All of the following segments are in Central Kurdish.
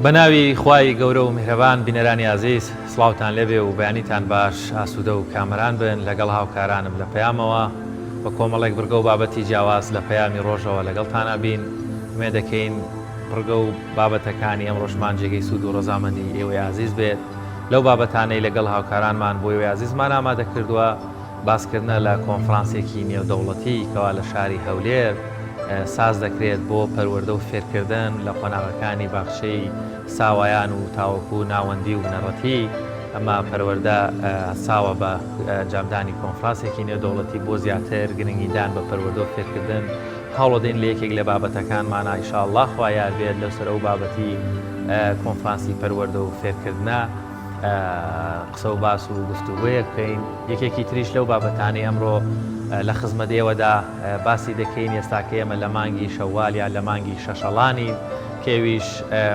بەناوی خوای گەورە و میهرەبان بینەرانی عزیز سڵاوتان لێبێ و بەیانیتان باش ئاسوودە و کامەران بن لەگەڵ هاوکارانم لە پەیامەوە بە کۆمەڵێک بڕگە و بابەتی جیاواز لە پەیامی ڕۆژەوە لەگەڵتانە بین وێ دەکەین بڕگە و بابەتەکانی ئەم ڕۆژمان جێگەی سوود و ڕۆزامەندی ئێوەی عزیز بێت لەو بابەتانەی لەگەڵ هاوکارانمان بۆ ئێوەی عزیزمان ئامادە کردووە باسکردنە لە کۆنفرانسێکی نێودەوڵەتی کەوا لە شاری هەولێر ساز دەکرێت بۆ پەروەردە و فێرکردن لە قۆناغەکانی باخچەی ساوایان و تاوەکو ناوەندی و بنەڕەتی ئەمە پەروەردە ساوە بە جامدانی کۆنفرانسێکی نێودەوڵەتی بۆ زیاتر گرنگیدان بە پەروەردە و فێرکردن هەوڵەدەین لە یەکێک لە بابەتەکانمانە ئینشاءالله خوا یار بێت لەسەر ئەو بابەتی کۆنفرانسی پەروەردە و فێرکردنە قسە و باس و گفتوگۆیەک بکەین یەکێکی تریش لەو بابەتانی ئەمڕۆ لە خزمەت ئێوەدا باسی دەکەین ئێستاکە ئێمە لە مانگی شەوال یا لە مانگی شەشەڵانی کێویش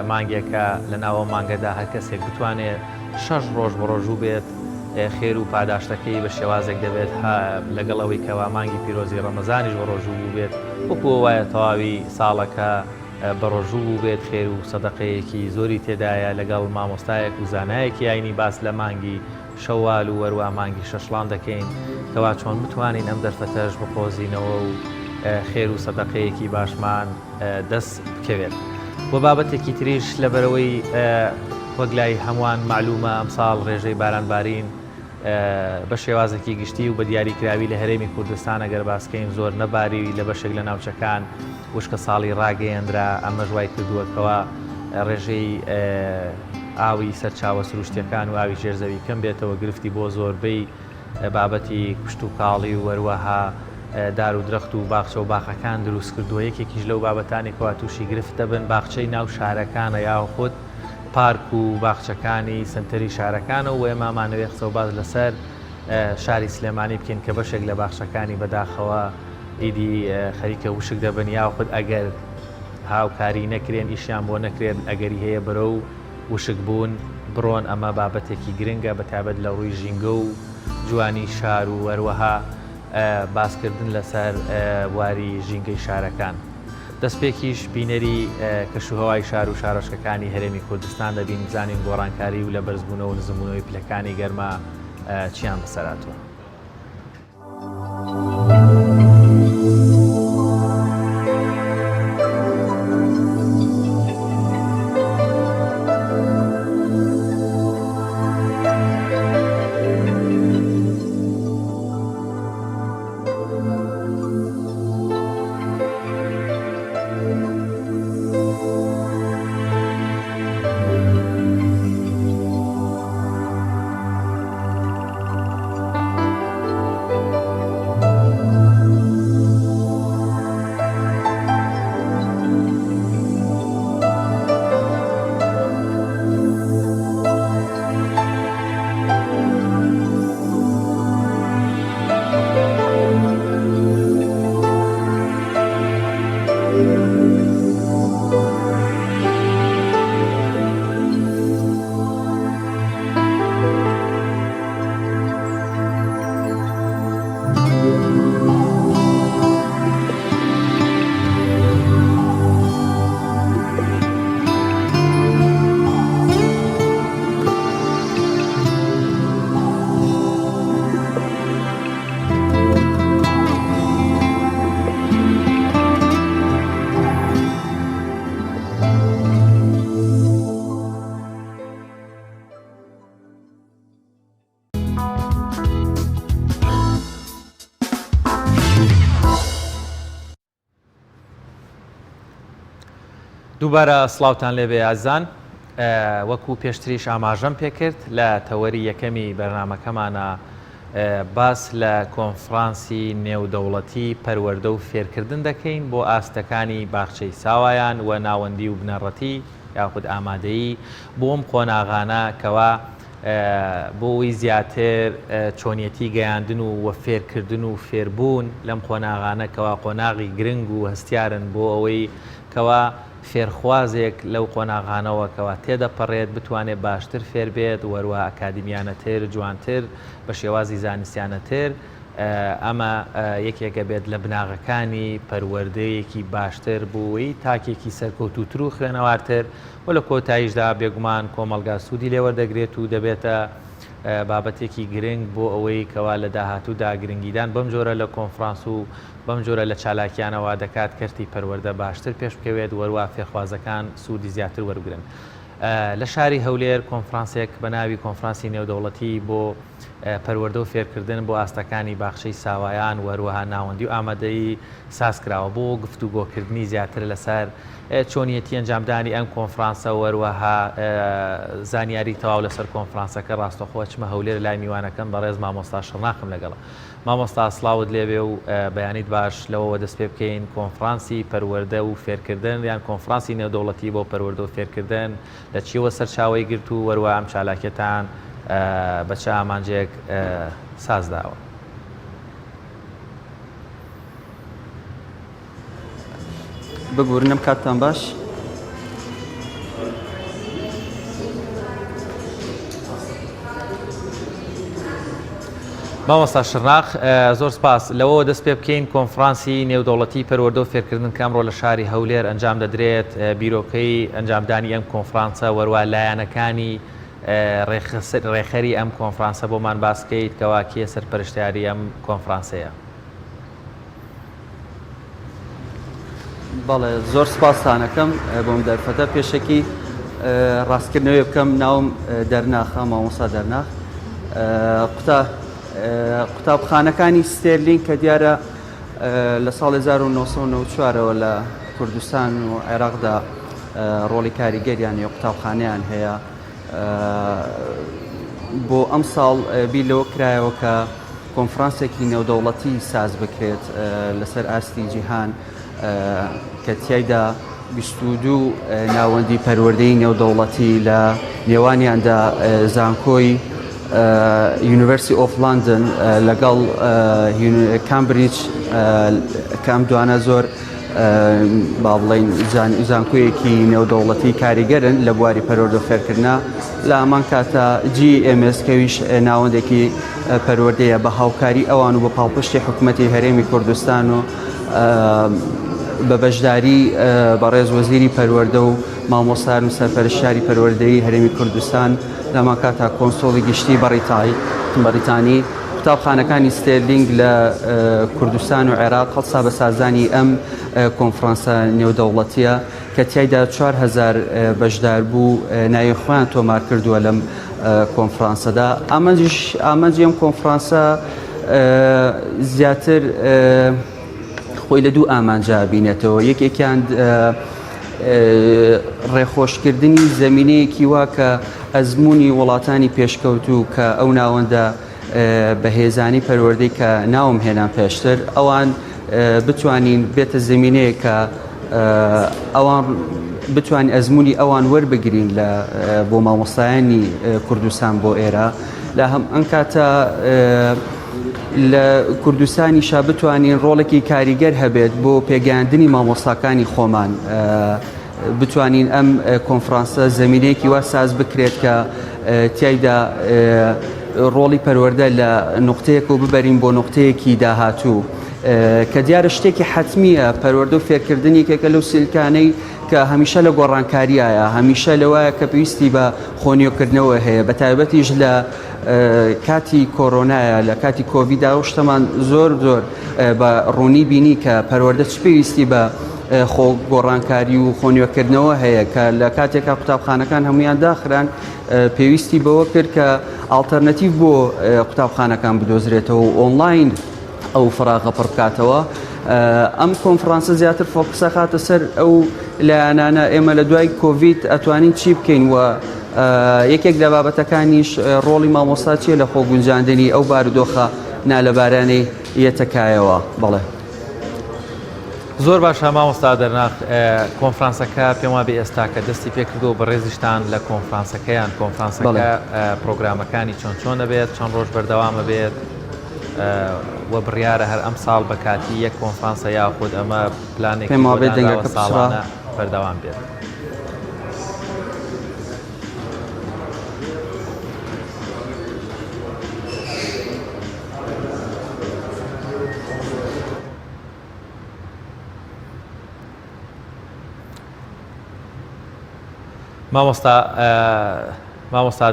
مانگێکە لە ناوە مانگەدا هەر کەسێک بتوانێت 6 ڕۆژ بە ڕۆژوو بێت خێر و پاداشتەکەی بە شێوازێک دەبێت لەگەڵەوەی کەوا مانگی پیرۆزی ڕەمەزانیش بە ڕۆژوو بوو بێت وەکو وایە تەواوی ساڵەکە بە ڕۆژوو بوو بێت خێر و سەدەقەیەکی زۆری تێدایە لەگەڵ مامۆستایەک و زانایەکی ئاینی باس لە مانگی شەوال و وەروە مانگی شەشڵان دەکەین کەوا چۆن بتوانین ئەم دەرفەتەش بقۆزینەوە و خێر و سەدەقەیەکی باشمان دەست بکەوێت. بۆ بابەتێکی تریش لەبەرەوەی وەک لای هەمووان معلومە ئەمساڵ ڕێژەی بارانبارین بە شێوازێکی گشتی و بە دیاریکراوی لە هەرێمی کوردستان ئەگەر باسکەین زۆر نەباری لە بەشێک لە ناوچەکان وشکە ساڵی ڕاگەیەندرا ئەمە ژوای کردووەکەوە ڕێژەی ئاوی سەرچاوە سروشتیەکان و ئاوی ژێرزەوی کەم بێتەوە گرفتی بۆ زۆربەی بابەتی کشت و کاڵی و وەروەها دار و درەخت و باخچە و باخەکان دروست کردووە یەکێکیش لەو بابەتانێکەوە تووشی گرفتە بن باخچەی ناو شارەکانە یاخود پارک و باخچەکانی سنتەری شارەکانە و ئێمامانەوێت قسە و باز لەسەر شاری سلێمانی بکەین کە بەشێک لە باخچەکانی بەداخەوە ئیدی خەریکە وشک دەبن یاخود ئەگەر هاوکاری نەکرێن ئیشیان بۆ نەکرێن ئەگەری هەیە بەرە و وشک بوون بڕۆن ئەمە بابەتێکی گرنگە بەتابەت لە ڕووی ژینگە و جوانی شار و وەروەها باسکردن لەسەر واری ژینگەی شارەکان. دەستپێکیش بینەری کەشوهەوای شار و شارۆچکەکانی هەرێمی کوردستان دەبین بزانین گۆڕانکاری و لە بەرزبوونەوە و نزمبوونەوەی پلەکانی گەرمە چیان بەسەراتوە. دووبارە سڵاوتان لێبێ ئازان وەکو پێشتریش ئاماژەم پێکرد لە تەوەری یەکەمی بەرنامەکەمانە باس لە کۆنفرانسی نێودەوڵەتی پەروەردە و فێرکردن دەکەین بۆ ئاستەکانی باخچەی ساوایان و ناوەندی و بنەڕەتی یاخود ئامادەیی بۆم قۆناغانە کەوا بۆی زیاتر چۆنیەتی گەیاندن و فێرکردن و فێربوون لەم قۆناغانە کەوا قۆناغی گرنگ و هەستیارن بۆ ئەوەی کەوا فێرخوازێک لەو قۆناغانەوە کەوا تێدەپەڕێت بتوانێت باشتر فێر بێت وەروە ئەکادمیانە تر جوانتر بە شێوازی زانستیانە تر ئەمە یەکێکە بێت لە بناغەکانی پەروەردەیەکی باشتر بووی تاکێکی سەرکەوتوتر و خوێنەوارتر و لە کۆتاییشدا بێگومان کۆمەلگا سوودی لێوەردەگرێت و دەبێتە بابەتێکی گرنگ بۆ ئەوەی کەوا لە داهاتوودا گرنگیدان بەم جۆرە لە کۆنفرانس و بەم جۆرە لە چالاکیانەوە دەکات کەرتی پەروەردە باشتر پێش بکەوێت وەروە فێرخوازەکان سوودی زیاتر وەرگرن. لە شاری هەولێر کۆنفرانسێک بە ناوی کۆنفرانسی نێودەوڵەتی بۆ پەروەردە و فێرکردن بۆ ئاستەکانی باخشەی ساوایان وەروەها ناوەندی و ئامادەی سازکراوە بۆ گفتوگۆکردنی زیاتر لەسەر چۆنیەتی ئەنجامدانی ئەم کۆنفرانسە وەروەها زانیاری تەواو لەسەر کۆنفرانسەکە ڕاستەخۆ چمە هەولێر لای میوانەکەم بەڕێز مامۆستا شەڕناقم لەگەڵە. مامۆستا سڵاوت لێبێ و بەیانیت باش لەوەوە دەست پێ بکەین کۆنفرانسی پەروەردە و فێرکردن یان کۆنفرانسی نێودەوڵەتی بۆ پەروەردە و فێرکردن لە چیوە سەرچاوی گرت و وەروە ئەم چالاکیەتان بە چ ئامانجێک سازداوە. ببورنم کاتتان باش. مامۆستا شەڕناق زۆر سپاس لەوە دەست پێ بکەین کۆنفرانسی نێودەوڵەتی پەروەردە و فێرکردن کامڕۆ لە شاری هەولێر ئەنجام دەدرێت بیرۆکەی ئەنجامدانی ئەم کۆنفرانسە وەروە لایەنەکانی ڕێخەری ئەم کۆنفرانسە بۆمان باسکەیت کەوا کێ سەرپەرشتیاری ئەم کۆنفرانسەیە. بەڵێ زۆر سپاسانەکەم بۆم دەرفەتە پێشەکی ڕاستکردنەوەی بکەم ناوم دەرناخە مامۆستا دەرناخ قوتابخانەکانی ستێرلینگ کە دیارە لە ساڵی 1994ەوە لە کوردستان و عێراقدا ڕۆڵی کاریگەریان یا قوتابخانەیان هەیە بۆ ئەم ساڵ بیر لەوە کرایەوە کە کۆنفرانسێکی نێودەوڵەتی ساز بکرێت لەسەر ئاستی جیهان کە تیایدا 22 ناوەندی پەروەردەی نێودەوڵەتی لە نێوانیاندا زانکۆی یونیڤرسی ئۆف لندن لەگەڵ کامبریج کام دوانە زۆر با بڵێن زانکۆیەکی نێودەوڵەتی کاریگەرن لە بواری پەروەردە و فێرکردنا لە هەمان کاتە GMS کەویش ناوەندێکی پەروەردەیە بە هاوکاری ئەوان و بە پاڵپشتی حکوومەتی هەرێمی کوردستان و بە بەشداری بەڕێز وەزیری پەروەردە و مامۆستار و سەرپەرشتیاری پەروەردەیی هەرێمی کوردستان لەمان کاتا کۆنسۆڵی گشتی بەریتانی قوتابخانەکانی ستێرلینگ لە کوردستان و عێراق هەڵسا بە سازانی ئەم کۆنفرانسە نێودەوڵەتیە کە تیایدا 4000 بەشدار بوو ناوی خۆیان تۆمار کردووە لەم کۆنفرانسەدا. ئامانجی ئەم کۆنفرانسە زیاتر خۆی لە دوو ئامانجا بینێتەوە. یەکێکیان ڕێخۆشکردنی زەمینەیەکی وا کە ئەزمموی وڵاتانی پێشکەوتوو کە ئەو ناوەندە بەهێزانی پەروەردەی کە ناوم هێنان پێشتر ئەوان بتوانین بێتە زمینەیە کە ئەوان بتوانین ئەزمموی ئەوان وەربگرین بۆ مامۆستایانی کوردستان بۆ ئێرە لە هەم ئەم کاتە لە کوردستانیشا بتوانین ڕۆڵێکی کاریگەر هەبێت بۆ پێگەیاندنی مامۆستاکانی خۆمان بتوانین ئەم کۆنفرانسە زەمینەیەکی وا ساز بکرێت کە تیایدا ڕۆڵی پەروەردە لە نقطەیەک و ببەرین بۆ نقطەیەکی داهاتوو کە دیارە شتێکی حتمیە پەروەردە و فێرکردن یەکێکە لەو سیلکانەی کە هەمیشە لە گۆڕانکاریایە هەمیشە لەوایە کە پێویستی بە خۆنیۆکردنەوە هەیە بە تایبەتیش لە کاتی کۆرۆنایە لە کاتی کۆڤیدا و شتەمان زۆر بە ڕوونی بینی کە پەروەردە چ پێویستی بە خۆ گۆڕانکاری و خۆنیۆکردنەوە هەیە کە لە کاتێکا قوتابخانەکان هەمویان داخران پێویستی بەوە کرد کە ئالتەرنەتیڤ بۆ قوتابخانەکان بدۆزرێتەوە و ئۆنلاین ئەو فراغە پڕ بکاتەوە. ئەم کۆنفرانسە زیاتر فۆکسە خاتە سەر ئەو لایەنانە ئێمە لە دوای کۆڤید ئەتوانین چی بکەین و یەکێک لە بابەتەکانیش ڕۆڵی مامۆستا چیە لە خۆگونجاندنی ئەو بارودۆخە نالەبارانەی یەتەکایەوە. بەڵێ زۆر باشە مامۆستا دەرناخ کۆنفرانسەکە پێم وابێ ئێستا کە دەستی پێکردو بە ڕێزیشتان لە کۆنفرانسەکەیان کۆنفرانسەکە پرۆگرامەکانی چۆن دەبێت چەند ڕۆژ بەردەوامە بێت وە بڕیارە هەر ئەم ساڵ بە کاتی یەک کۆنفرانسە یاخود ئەمە پلانێکی ساڵانە بەردەوام بێت. مامۆستا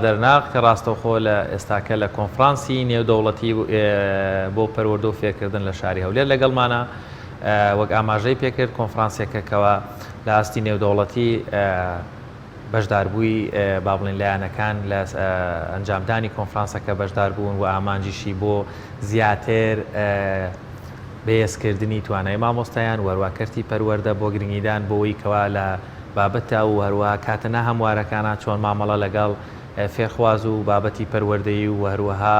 دەرناق کە ڕاستەوخۆ لە ئێستاکە لە کۆنفرانسی نێودەوڵەتی بۆ پەروەردە و فێرکردن لە شاری هەولێر لەگەڵمانە وەک ئاماژەی پێکرد کۆنفرانسێکەکەوە لە ئاستی نێودەوڵەتی بەشداربووی با بڵێن لایەنەکان لە ئەنجامدانی کۆنفرانسەکە بەشدار بوون و ئامانجیشی بۆ زیاتر بەهێزکردنی توانای مامۆستایان وەروەکەرتی پەروەردە بۆ گرنگیدان بۆەوەی کەوا لە بابەتە و هەروە کاتەنا هەموارەکانە چۆن مامەڵە لەگەڵ فێرخواز و بابەتی پەروەردەیی و هەروەها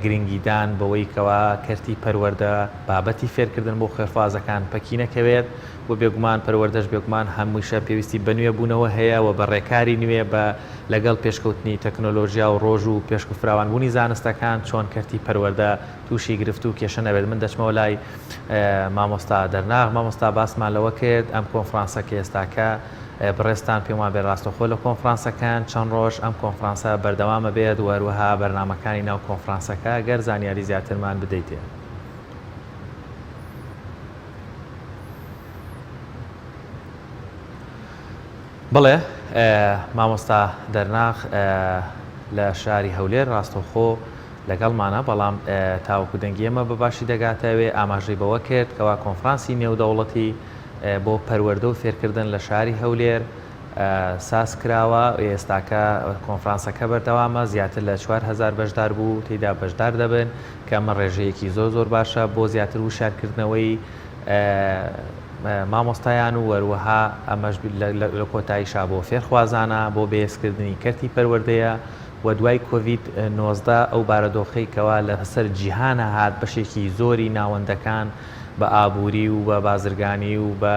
گرنگیدان بەوەی کەوا کەرتی پەروەردە بابەتی فێرکردن بۆ خێرخوازەکان پەکی نەکەوێت و بێگومان پەروەردەش بێگومان هەمووشە پێویستی بە نوێ بوونەوە هەیە و بە ڕێکاری نوێ بە لەگەڵ پێشکەوتنی تەکنۆلۆژیا و ڕۆژ و پێشک و فراوانبوونی زانستەکان چۆن کەرتی پەروەردە تووشی گرفت و کێشە نەبێت. من دەچمەوە لای مامۆستا دەرناغ. مامۆستا باسمان لەوە کرد ئەم کۆنفرانسەکە ئێستاکە بڕێستان پێمان بێ ڕاستەخۆ لە کۆنفرانسەکان چەند ڕۆژ ئەم کۆنفرانسە بەردەوامە بێت و هەروەها بەرنامەکانی ناو کۆنفرانسەکە گەر زانیاری زیاترمان بدەیتێ. بڵێ مامۆستا دەرناغ لە شاری هەولێر ڕاستەوخۆ لەگەڵمانە بەڵام تاوەکو دەنگی ئێمە بەباشی دەگاتەوێ ئاماژەی بەوە کرد کەوا کۆنفرانسی نێودەوڵەتی بۆ پەروەردە و فێرکردن لە شاری هەولێر ساز کراوە ئێستاکە کۆنفرانسەکە بەردەوامە زیاتر لە 4000 بەشدار بوو تێیدا بەشدار دەبن کە ئەمە ڕێژەیەکی زۆر باشە بۆ زیاتر وشارکردنەوەی مامۆستایان و وەروەها ئەمەش لە کۆتاییشا بۆ فێرخوازانە بۆ بەهێزکردنی کەرتی پەروەردەیە و دوای کۆڤید 19 ئەو بارەدۆخەی کەوا لە سەر جیهانە هات بەشێکی زۆری ناوەندەکان بە ئابووری و بە بازرگانی و بە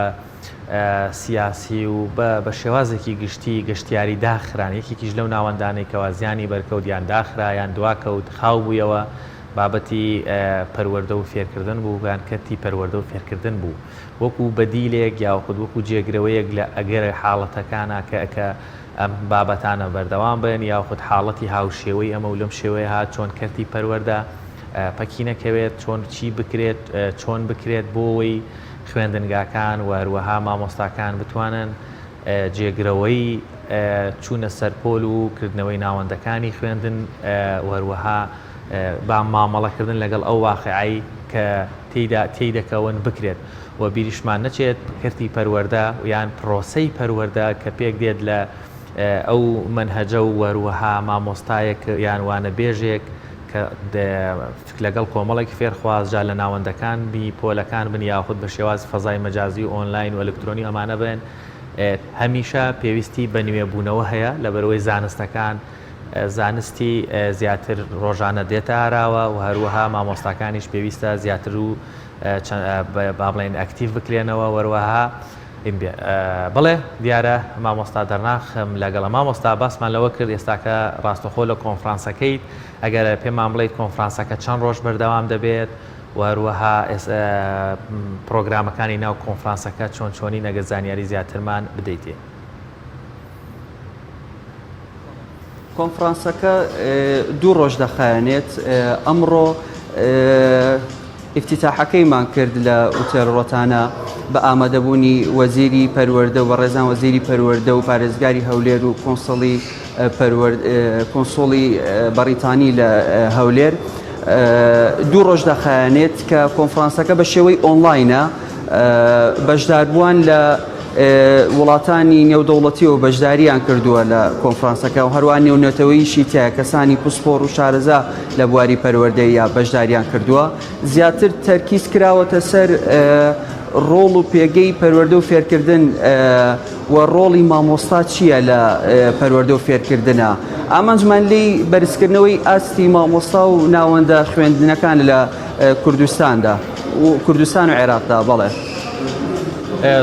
سیاسی و بە شێوازێکی گشتی گەشتیاری داخران یەکێکیش لەو ناوەندانەی کەوا زیانی بەرکەوتیان داخرا یان دواکەوت خاو بوویەوە بابەتی پەروەردە و فێرکردن بوو یان کەرتی پەروەردە و فێرکردن بوو وەکو بەدیلێک یاخود وەکو جێگرەوەیەک لە ئەگەر حاڵەتەکانە کە ئەم بابەتانە بەردەوام بن یاخود حاڵەتی هاوشێوەی ئەمە و لەم شێوەیە هات چۆن کەرتی پەروەردە پەکی نەکەوێت چۆن چی بکرێت چۆن بکرێت بۆەوەی خوێندنگاکان و هەروەها مامۆستاکان بتوانن جێگرەوەی چوونە سەرپۆل و کردنەوەی ناوەندەکانی خوێندن و هەروەها با مامەڵەکردن لەگەڵ ئەو واقعی کە تێی دەکەون بکرێت و بیریشمان نەچێت کەرتی پەروەردە یان پرۆسەی پەروەردە کە پێک دێت لە ئەو منهەجە و وەروەها مامۆستایەک یان وانە بێژێک کە لەگەڵ کۆمەڵێکی فێرخوازجا لە ناوەندەکان بی پۆلەکان بن یاخود بە شێوازی فەزای مەجازی و ئۆنلاین و ئەلکترۆنی ئەمانە بن هەمیشە پێویستی بە نوێبوونەوە هەیە لەبەرەوەی زانستەکان زانستی زیاتر ڕۆژانە دێتە ئاراوە و هەروەها مامۆستاکانیش پێویستە زیاتر و با بڵێن ئەکتیڤ بکرێنەوە وەروەها بڵێ دیارە مامۆستا دەرناخم لەگەڵ مامۆستا باسمان لەوە کرد ئێستاکە ڕاستەخۆ لە کۆنفرانسەکەیت ئەگەر پێمان بڵێیت کۆنفرانسەکە چەند ڕۆژ بەردەوام دەبێت و هەروەها پرۆگرامەکانی ناو کۆنفرانسەکە چۆن چۆنی نەگە زانیاری زیاترمان بدەیتێ. کۆنفرانسەکە 2 ڕۆژ دەخایەنێت ئەمڕۆ افتتاحەکەیمان کرد لە ئوتێل ڕۆتانە بە ئامادەبوونی وەزیری پەروەردە و ڕێزان وەزیری پەروەردە و پارێزگاری هەولێر و کۆنسۆڵی بەریتانی لە هەولێر 2 ڕۆژ دەخایەنێت کە کۆنفرانسەکە بە شێوەی ئۆنلاینە بەشداربووان لە وڵاتانی نێودەوڵەتی و بەشداریان کردووە لە کۆنفرانسەکە و هەروان نێونەتەوەیشی تایە کەسانی پسپۆر و شارەزا لە بواری پەروەردەی یا بەشداریان کردووە زیاتر تەرکیز کراوەتە سەر ڕۆڵ و پێگەی پەروەردە و فێرکردن و ڕۆڵی مامۆستا چییە لە پەروەردە و فێرکردنە ئامانجمان لی بەرزکردنەوەی ئاستی مامۆستا و ناوەندە خوێندنەکان لە کوردستاندا و کوردستان و عێراقدا بەڵێ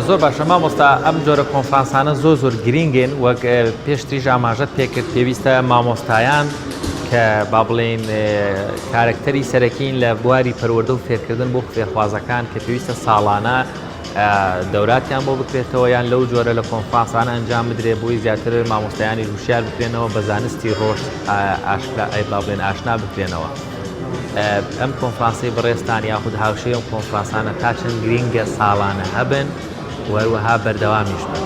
زۆر باشە مامۆستا ئەم جۆرە کۆنفرانسانە زۆر گرینگن وەک پێشتریش ئاماژەت پێکرد پێویستە مامۆستایان کە با بڵێن کارکتەری سەرەکین لە بواری پەروەردە و فێرکردن بۆ فێرخوازەکان کە پێویستە ساڵانە دەوراتیان بۆ بکرێتەوە یان لەو جۆرە لە کۆنفرانسانە ئەنجام بدرێت بۆی زیاتر مامۆستایانی هوشیار بکرێنەوە بە زانستی ڕۆژ با بڵێن ئاشنا بکرێنەوە. ئەم کۆنفرانسی بەڕێستان یاخود هاوشەی ئەم کۆنفرانسانە تا چەند گرینگە ساڵانە هەبن وەروەها بەردەوامیش بن.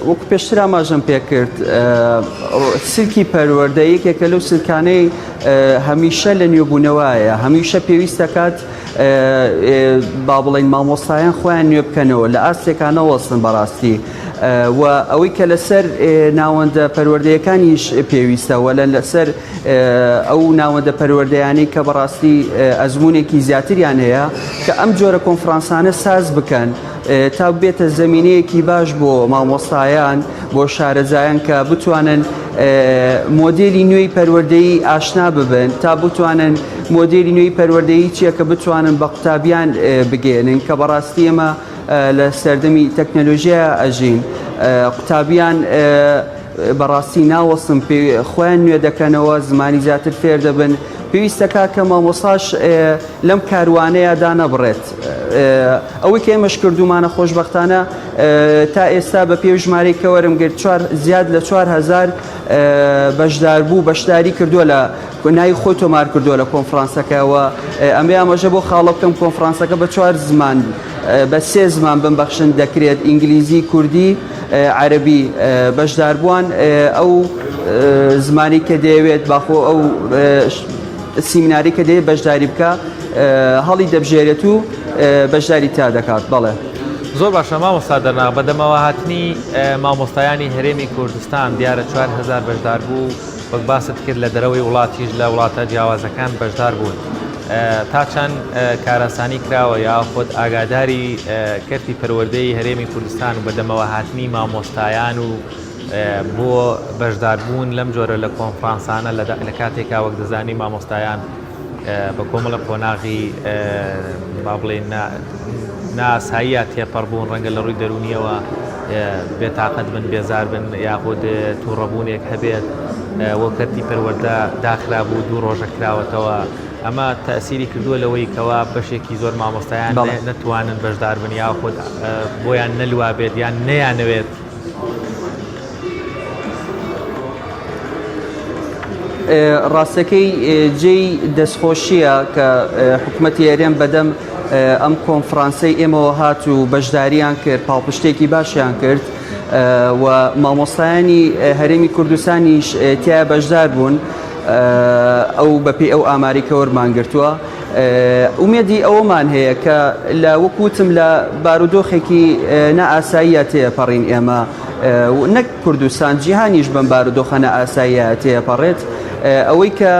وەکو پێشتر ئاماژەم پێ کرد سلکی پەروەردە یەکێکە لەو سلکانەی هەمیشە لە نوێبوونەوەیە هەمیشە پێویست دەکات با بڵێن مامۆستایان خۆیان نوێ بکەنەوە لە ئاستێکانە وەستن بەڕاستی و ئەوەی کە لەسەر ناوەندە پەروەردەیەکانیش پێویستەوە لەسەر ئەو ناوەندە پەروەردەیانی کە بەڕاستی ئەزمونێکی زیاتریان هەیە کە ئەم جۆرە کۆنفرانسانە ساز بکەن تا بێتە زەمینەیەکی باش بۆ مامۆستایان بۆ شارەزایان کە بتوانن مۆدێلی نوێی پەروەردەیی ئاشنا ببن تا بتوانن مۆدێلی نوێی پەروەردەیی چییە کە بتوانن بە قوتابیان بگێنن کە بەڕاستی ئێمە لە سەردەمی تەکنەلۆژیا ئەژین قوتابیان بەڕاستی ناوەستن خۆیان نوێ دەکەنەوە زمانی زیاتر فێر دەبن پێویستەکە کە مامۆستاش لەم کاروانەیە دانەبڕێت ئەوەی کە ئێمەش کردومانە خۆشبەختانە تا ئێستا بە پێی ژمارەی کە وەرم گرت زیاد لە 4000 بەشدار بوو بەشداری کردووە لە ناوی خۆی تۆمار کردووە لە کۆنفرانسەکەەوە ئەمێ ئاماژە بۆ خاڵە بکەم کۆنفرانسەکە بە 4 زمان بە 3 زمان بنبەخشن دەکرێت ئینگلیزی کوردی عەربی بەشداربووان ئەو زمانی کە دەیەوێت باخۆ ئەو سیمیناری کە دەیە بەشداری بکە هەڵی دەبژێرێت و بەشداری تا دەکات بەڵێ زۆر باشە مامۆستا دەرنا بەدەمەوە هاتنی مامۆستایانی هەرێمی کوردستان دیارە 4000 بەشدار بوو وەک باست کرد لە دەرەوەی وڵاتیش لە وڵاتە جیاوازەکان بەشدار بوون تا چەند کارەسانی کراوە یاخود ئاگاداری کەرتی پەروەردەی هەرێمی کوردستان و بەدەمەوە هاتنی مامۆستایان و بۆ بەشداربوون لەم جۆرە لە کۆنفرانسانە لە کاتێکا وەک دەزانی مامۆستایان بە کۆمەڵە قۆناغی با بڵێن ناساییە تێپەڕبوون ڕەنگە لە ڕووی دەرونیەوە بێتاقەت بن بێزار بن یاخود تووڕەبوونێک هەبێت وە کەرتی پەروەردە داخرا بوو 2 ڕۆژە کراوەتەوە ئەمە تەسیری کردووە لەوەی کەوا بەشێکی زۆر مامۆستایان نەتوانن بەشدار بن یاخود بۆیان نەلوا بێت یان نەیانەوێت ڕاستەکەی جێی دەستخۆشیە کە حکوومەتی هەرێم بەدەم ئەم کۆنفرانسەی ئێمەوە هات و بەشداریان کرد پاڵپشتێکی باشیان کرد و مامۆستایانی هەرێمی کوردستانیش تیا بەشدار بوون ئەو بەپێی ئەو ئاماری کە وەرمان گرتووە ئومێدی ئەوەمان هەیە کە لە وەکوتم لە بارودۆخێکی نائاساییە تێپەڕین ئێمە نەک کوردستان جیهانیش بەم بارودۆخە نائاساییە تێپەڕێت ئەوەی کە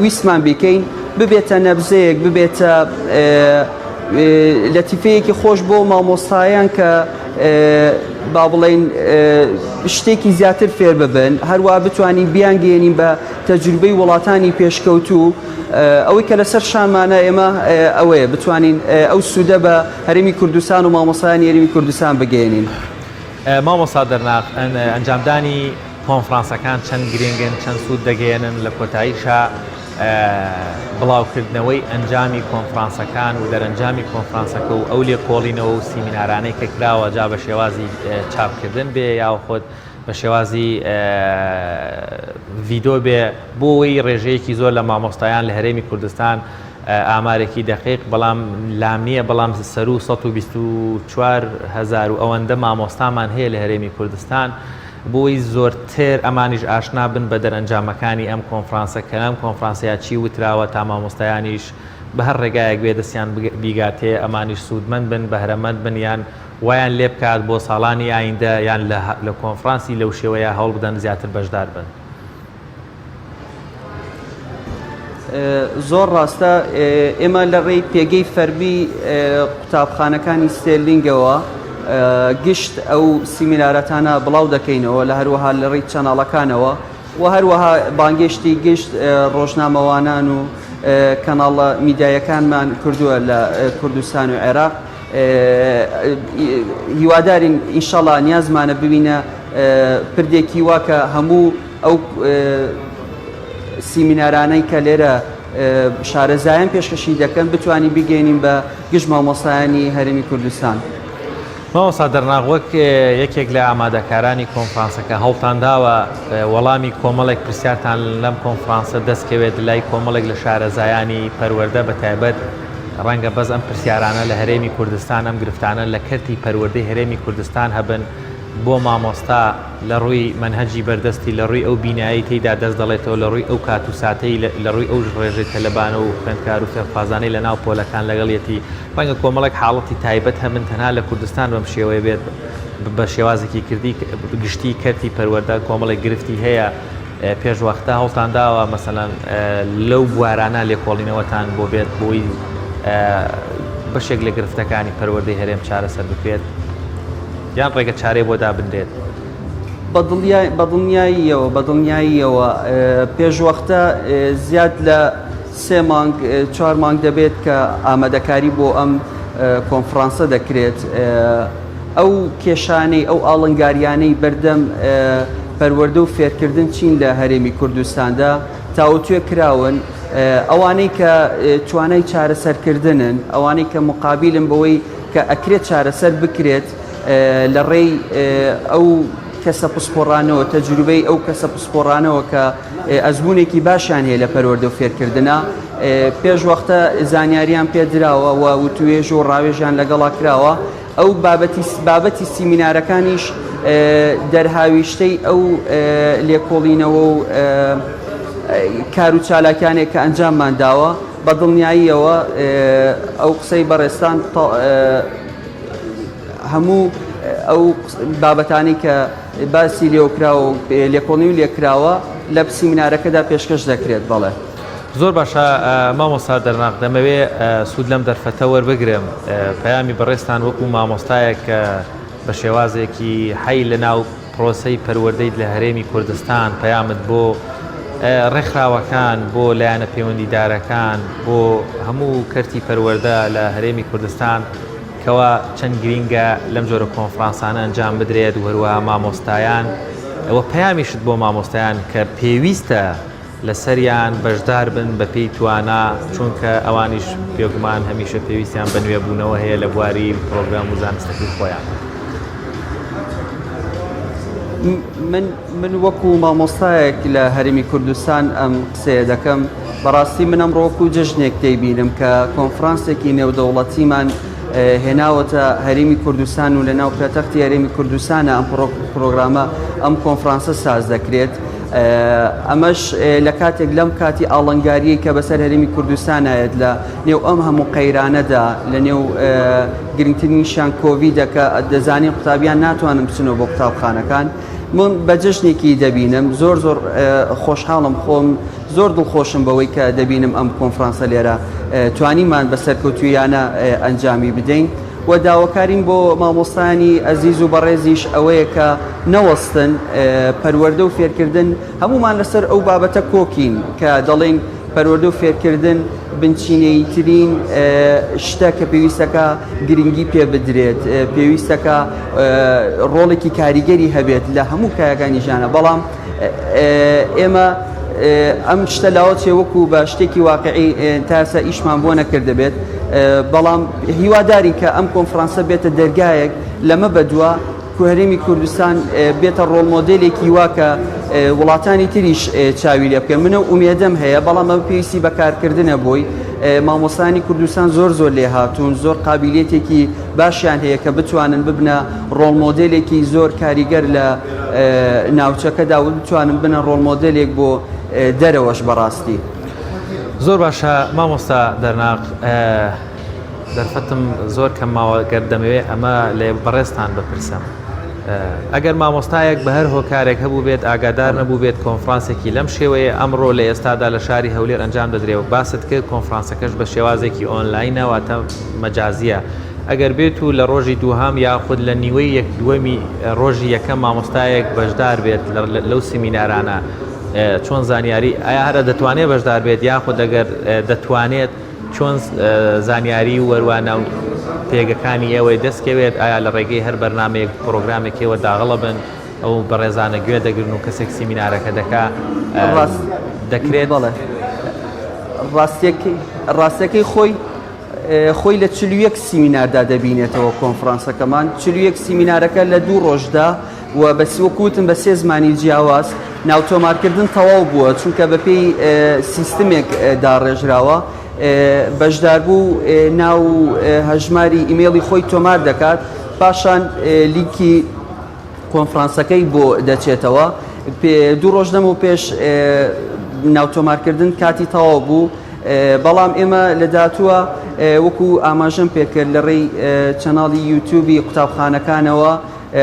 ویسمان بیکەین ببێتە نەبزەیەک ببێتە لەتیفەیەکی خۆش بۆ مامۆستایان کە با بڵێن شتێکی زیاتر فێر ببن هەروە بتوانین بیانگەێنین بە تەجروبەی وڵاتانی پێشکەوتوو ئەوەی کە لەسەر شانمانە ئێمە ئەوەیە بتوانین ئەو سوودە بە هەرێمی کوردستان و مامۆستایانی هەرێمی کوردستان بگەێنین مامۆستا دەرناق ئەنجامدانی کۆنفرانسەکان چەند گرنگن چەند سوود دەگەێنن لە کۆتاییشە بڵاوکردنەوەی ئەنجامی کۆنفرانسەکان و دەرەنجامی کۆنفرانسەکە و ئەو لێ کۆڵینەوە و سیمینارانەی کە کراوە جا بە شێوازی چاپکردن بێ یاخۆت بە شێوازی ڤیدۆ بێ بۆەوەی ڕێژەیەکی زۆر لە مامۆستایان لە هەرێمی کوردستان ئامارێکی دەقیق بەڵام لام نییە بەڵام سەر و 124,000 و ئەوەندە مامۆستامان هەیە لە هەرێمی کوردستان بۆی زۆرتر ئەمانیش ئاشنا بن بە دەرەنجامەکانی ئەم کۆنفرانسە کە ئەم کۆنفرانسەیە چی وتراوە تا مامۆستایانیش بە هەر ڕێگایەک بێ دەستیان بیگاتێ ئەمانیش سوودمەند بن بەهرەمەند بن یان وایان لێ بکات بۆ ساڵانی ئایندە یان لە کۆنفرانسی لەو شێوەیە هەوڵ بدەن زیاتر بەشدار بن. زۆر ڕاستە ئێمە لە ڕێی پێگەی فەرمی قوتابخانەکانی ستێرلینگەوە گشت ئەو سیمینارەتانە بڵاو دەکەینەوە لە هەروەها لە ڕێی چەناڵەکانەوە و هەروەها بانگشتی گشت ڕۆژنامەوانان و کەناڵە میدیایەکانمان کردووە لە کوردستان و عێراق هیوادارین ئینشەڵا نیازمانە ببینە پردێکی واکە هەموو ئەو سیمینارانەی کە لێرە شارەزایان پێشکەشی دەکەن بتوانین بگەینین بە گشت مامۆستایانی هەرێمی کوردستان. مامۆستا دەرناغ وەک یەکێک لە ئامادەکارانی کۆنفرانسەکە هەوڵتان داوە وەڵامی کۆمەڵێک پرسیارتان لەم کۆنفرانسە دەستکەوێت لای کۆمەڵێک لە شارەزایانی پەروەردە بەتایبەت ڕەنگە بەس ئەم پرسیارانە لە هەرێمی کوردستان ئەم گرفتانە لە کەرتی پەروەردەی هەرێمی کوردستان هەبن بۆ مامۆستا لە ڕووی منهەجی بەردەستی لە ڕووی ئەو بینایی تێیدا دەست دەڵێتەوە لە ڕووی ئەو کات و ساتەی لە ڕووی ئەو ڕێژەی تەلەبانە و خوێندکار و فێرخوازانەی لە ناو پۆلەکان لەگەڵیەتی ڕەنگە کۆمەڵێک حاڵەتی تایبەت هەبن تەنها لە کوردستان بەم شێوەیە بێت بە شێوازێکی کردی گشتی کەرتی پەروەردە کۆمەڵێک گرفتی هەیە پێشوەختە هەوڵتان داوە مەسەلەن لەو بوارانە لێکۆڵینەوەتان بۆ بێت بۆی بەشێک لە گرفتەکانی پەروەردەی هەرێم چارەسەر بکرێت یان ڕێگە چارەی بۆ دابدرێت بە دڵنیاییەوە پێشوەختە زیاد لە 3 مانگ 4 مانگ دەبێت کە ئامادەکاری بۆ ئەم کۆنفرانسە دەکرێت ئەو کێشانەی ئەو ئاڵنگاریانەی بەردەم پەروەردە و فێرکردن چین لە هەرێمی کوردستاندا تاوتوێ کراون ئەوانەی کە توانای چارەسەرکردنن ئەوانەی کە مقابلن بەوەی کە ئەکرێت چارەسەر بکرێت لە ڕێی ئەو کەسە پسپۆڕانەوە تەجروبەی ئەو کەسە پسپۆڕانەوە کە ئەزمونێکی باشیان هەیە لە پەروەردە و فێرکردنە پێشوەختە زانیاریان پێدراوە و وتوێژ و ڕاوێژیان لەگەڵا کراوە ئەو بابەتی سیمینارەکانیش دەرهاویشتەی ئەو لێکۆڵینەوە و کار و چالاکانێک کە ئەنجاممان داوە بە دڵنیاییەوە ئەو قسەی بەڕێستان هەموو ئەو بابەتانی کە باسی لێوکراوە و لێکۆڵینی و لێکراوە لە سیمینارەکەدا پێشکەش دەکرێت بەڵێ زۆر باشە مامۆستا دەرناق دەمەوێ سوود لەم دەرفەتە وەربگرم پەیامی بەڕێستان وەکو مامۆستایەک بە شێوازێکی حی لە ناو پرۆسەی پەروەردەیت لە هەرێمی کوردستان پەیامت بۆ ڕێکخراوەکان بۆ لایەنە پەیوەندیدارەکان بۆ هەموو کەرتی پەروەردە لە هەرێمی کوردستان کەوا چەند گرینگە لەم جۆرە کۆنفرانسانە ئەنجام بدرێت وەروەها مامۆستایان ئەوە پەیامیشت بۆ مامۆستایان کە پێویستە لە سەریان بەشدار بن بە پێی توانە چونکە ئەوانیش پێگومان هەمیشە پێویستیان بە نوێبوونەوە هەیە لە بواری پرۆگرام و زانستەکەی خۆیان. من وەکو مامۆستایەک لە هەرێمی کوردستان ئەم قسەیە دەکەم بەڕاستی من ئەمڕۆ وەکو جەژنێک دەیبینم کە کۆنفرانسێکی نێودەوڵەتیمان هێناوەتە هەرێمی کوردستان و لە ناو پێتەختی هەرێمی کوردستانە ئەم پرۆگرامە ئەم کۆنفرانسە ساز دەکرێت ئەمەش لە کاتێک لەم کاتی ئاڵنگاریی کە بەسەر هەرێمی کوردستانایەت لە نێو ئەم هەموو قەیرانەدا لە نێو گرنگترینیشان کۆڤیدە کە دەزانین قوتابیان ناتوانن بچنەوە بۆ قوتابخانەکان من بە جەژنێکی دەبینم زۆر خۆشحاڵم خۆم زۆر دڵخۆشم بەوەی کە دەبینم ئەم کۆنفرانسە لێرە توانیمان بەسەر کەوتویانە ئەنجامی بدەین و داواکارین بۆ مامۆستانی ئەزیز و بەڕێزیش ئەوەیە کە نەوەستن پەروەردە و فێرکردن هەمومان لەسەر ئەو بابەتە کۆکین کە دەڵێن پەروەردە و فێرکردن بنچینەیترین شتە کە پێویستەکە گرنگی پێ بدرێت پێویستەکە ڕۆڵێکی کاریگەری هەبێت لە هەموو کایەکانی ژانە بەڵام ئێمە ئەم شتە لاوەچێ وەکو بە شتێکی واقعی تاسە ئیشمان بۆ نەکرد بێت بەڵام هیواداری کە ئەم کۆنفرانسە بێتە دەرگایەک لەمە بەدووە هەرێمی کوردستان بێتە ڕۆڵمۆدێلێکی واکە وڵاتانی تریش چاوی لێ بکەن منە ئومێدەم هەیە بەڵام ئەم پێویستی بەکارکردنە بۆی مامۆستانی کوردستان زۆر لێ هاتوون زۆر قابلیەتێکی باشیان هەیە کە بتوانن ببنە ڕۆڵمۆدێلێکی زۆر کاریگەر لە ناوچەکەدا و بتوانن بنە ڕۆڵمۆدێلێک بۆ دەرەوەش بەڕاستی. زۆر باشە مامۆستا دەرناق دەرفەتم زۆر کەم ماوە گەردەمەوێ ئەمە لێ بەڕێستان بپرسم ئەگەر مامۆستایەک بە هەر هۆکارێک هەبوو بێت ئاگادار نەبوو بێت کۆنفرانسێکی لەم شێوەیە ئەمڕۆ لە ئێستادا لە شاری هەولێر ئەنجام دەدرێت و باست کرد کۆنفرانسەکەش بە شێوازێکی ئۆنلاینە واتە مەجازیە ئەگەر بێت و لە ڕۆژی دووهام یاخود لە نیوەی دووەمی ڕۆژی یەکەم مامۆستایەک بەشدار بێت لەو سیمینارانە چۆن زانیاری ئایا هەرە دەتوانێت بەشدار بێت یاخود ئەگەر دەتوانێت چۆن زانیاری وەروانە و پێگەکانی ئێوەی دەستکەوێت ئایا لە ڕێگەی هەر بەرنامەیەک پرۆگرامێکەوە داغڵە بن ئەو بەڕێزانە گوێ دەگرن و کەسێک سیمینارەکە دەکرێت بەڵێ ڕاستەکەی خۆی لە 41 سیمیناردا دەبینێتەوە کۆنفرانسەکەمان 41 سیمینارەکە لە 2 ڕۆژدا و بەسیوەکوتن بە 3 زمانی جیاواز ناوتۆمارکردن تەواو بووە چونکە بەپێی سیستمێک داڕێژراوە بەشداربوو ناو هەژماری ئیمێڵی خۆی تۆمار دەکات پاشان کۆنفرانسەکەی بۆ دەچێتەوە. 2 ڕۆژ لەمە پێش ناوتۆمارکردن کاتی تەواو بوو، بەڵام ئێمە لە داهاتووە وەکو ئاماژەم پێکرد لە ڕێی چەناڵی یوتیوبی قوتابخانەکانەوە،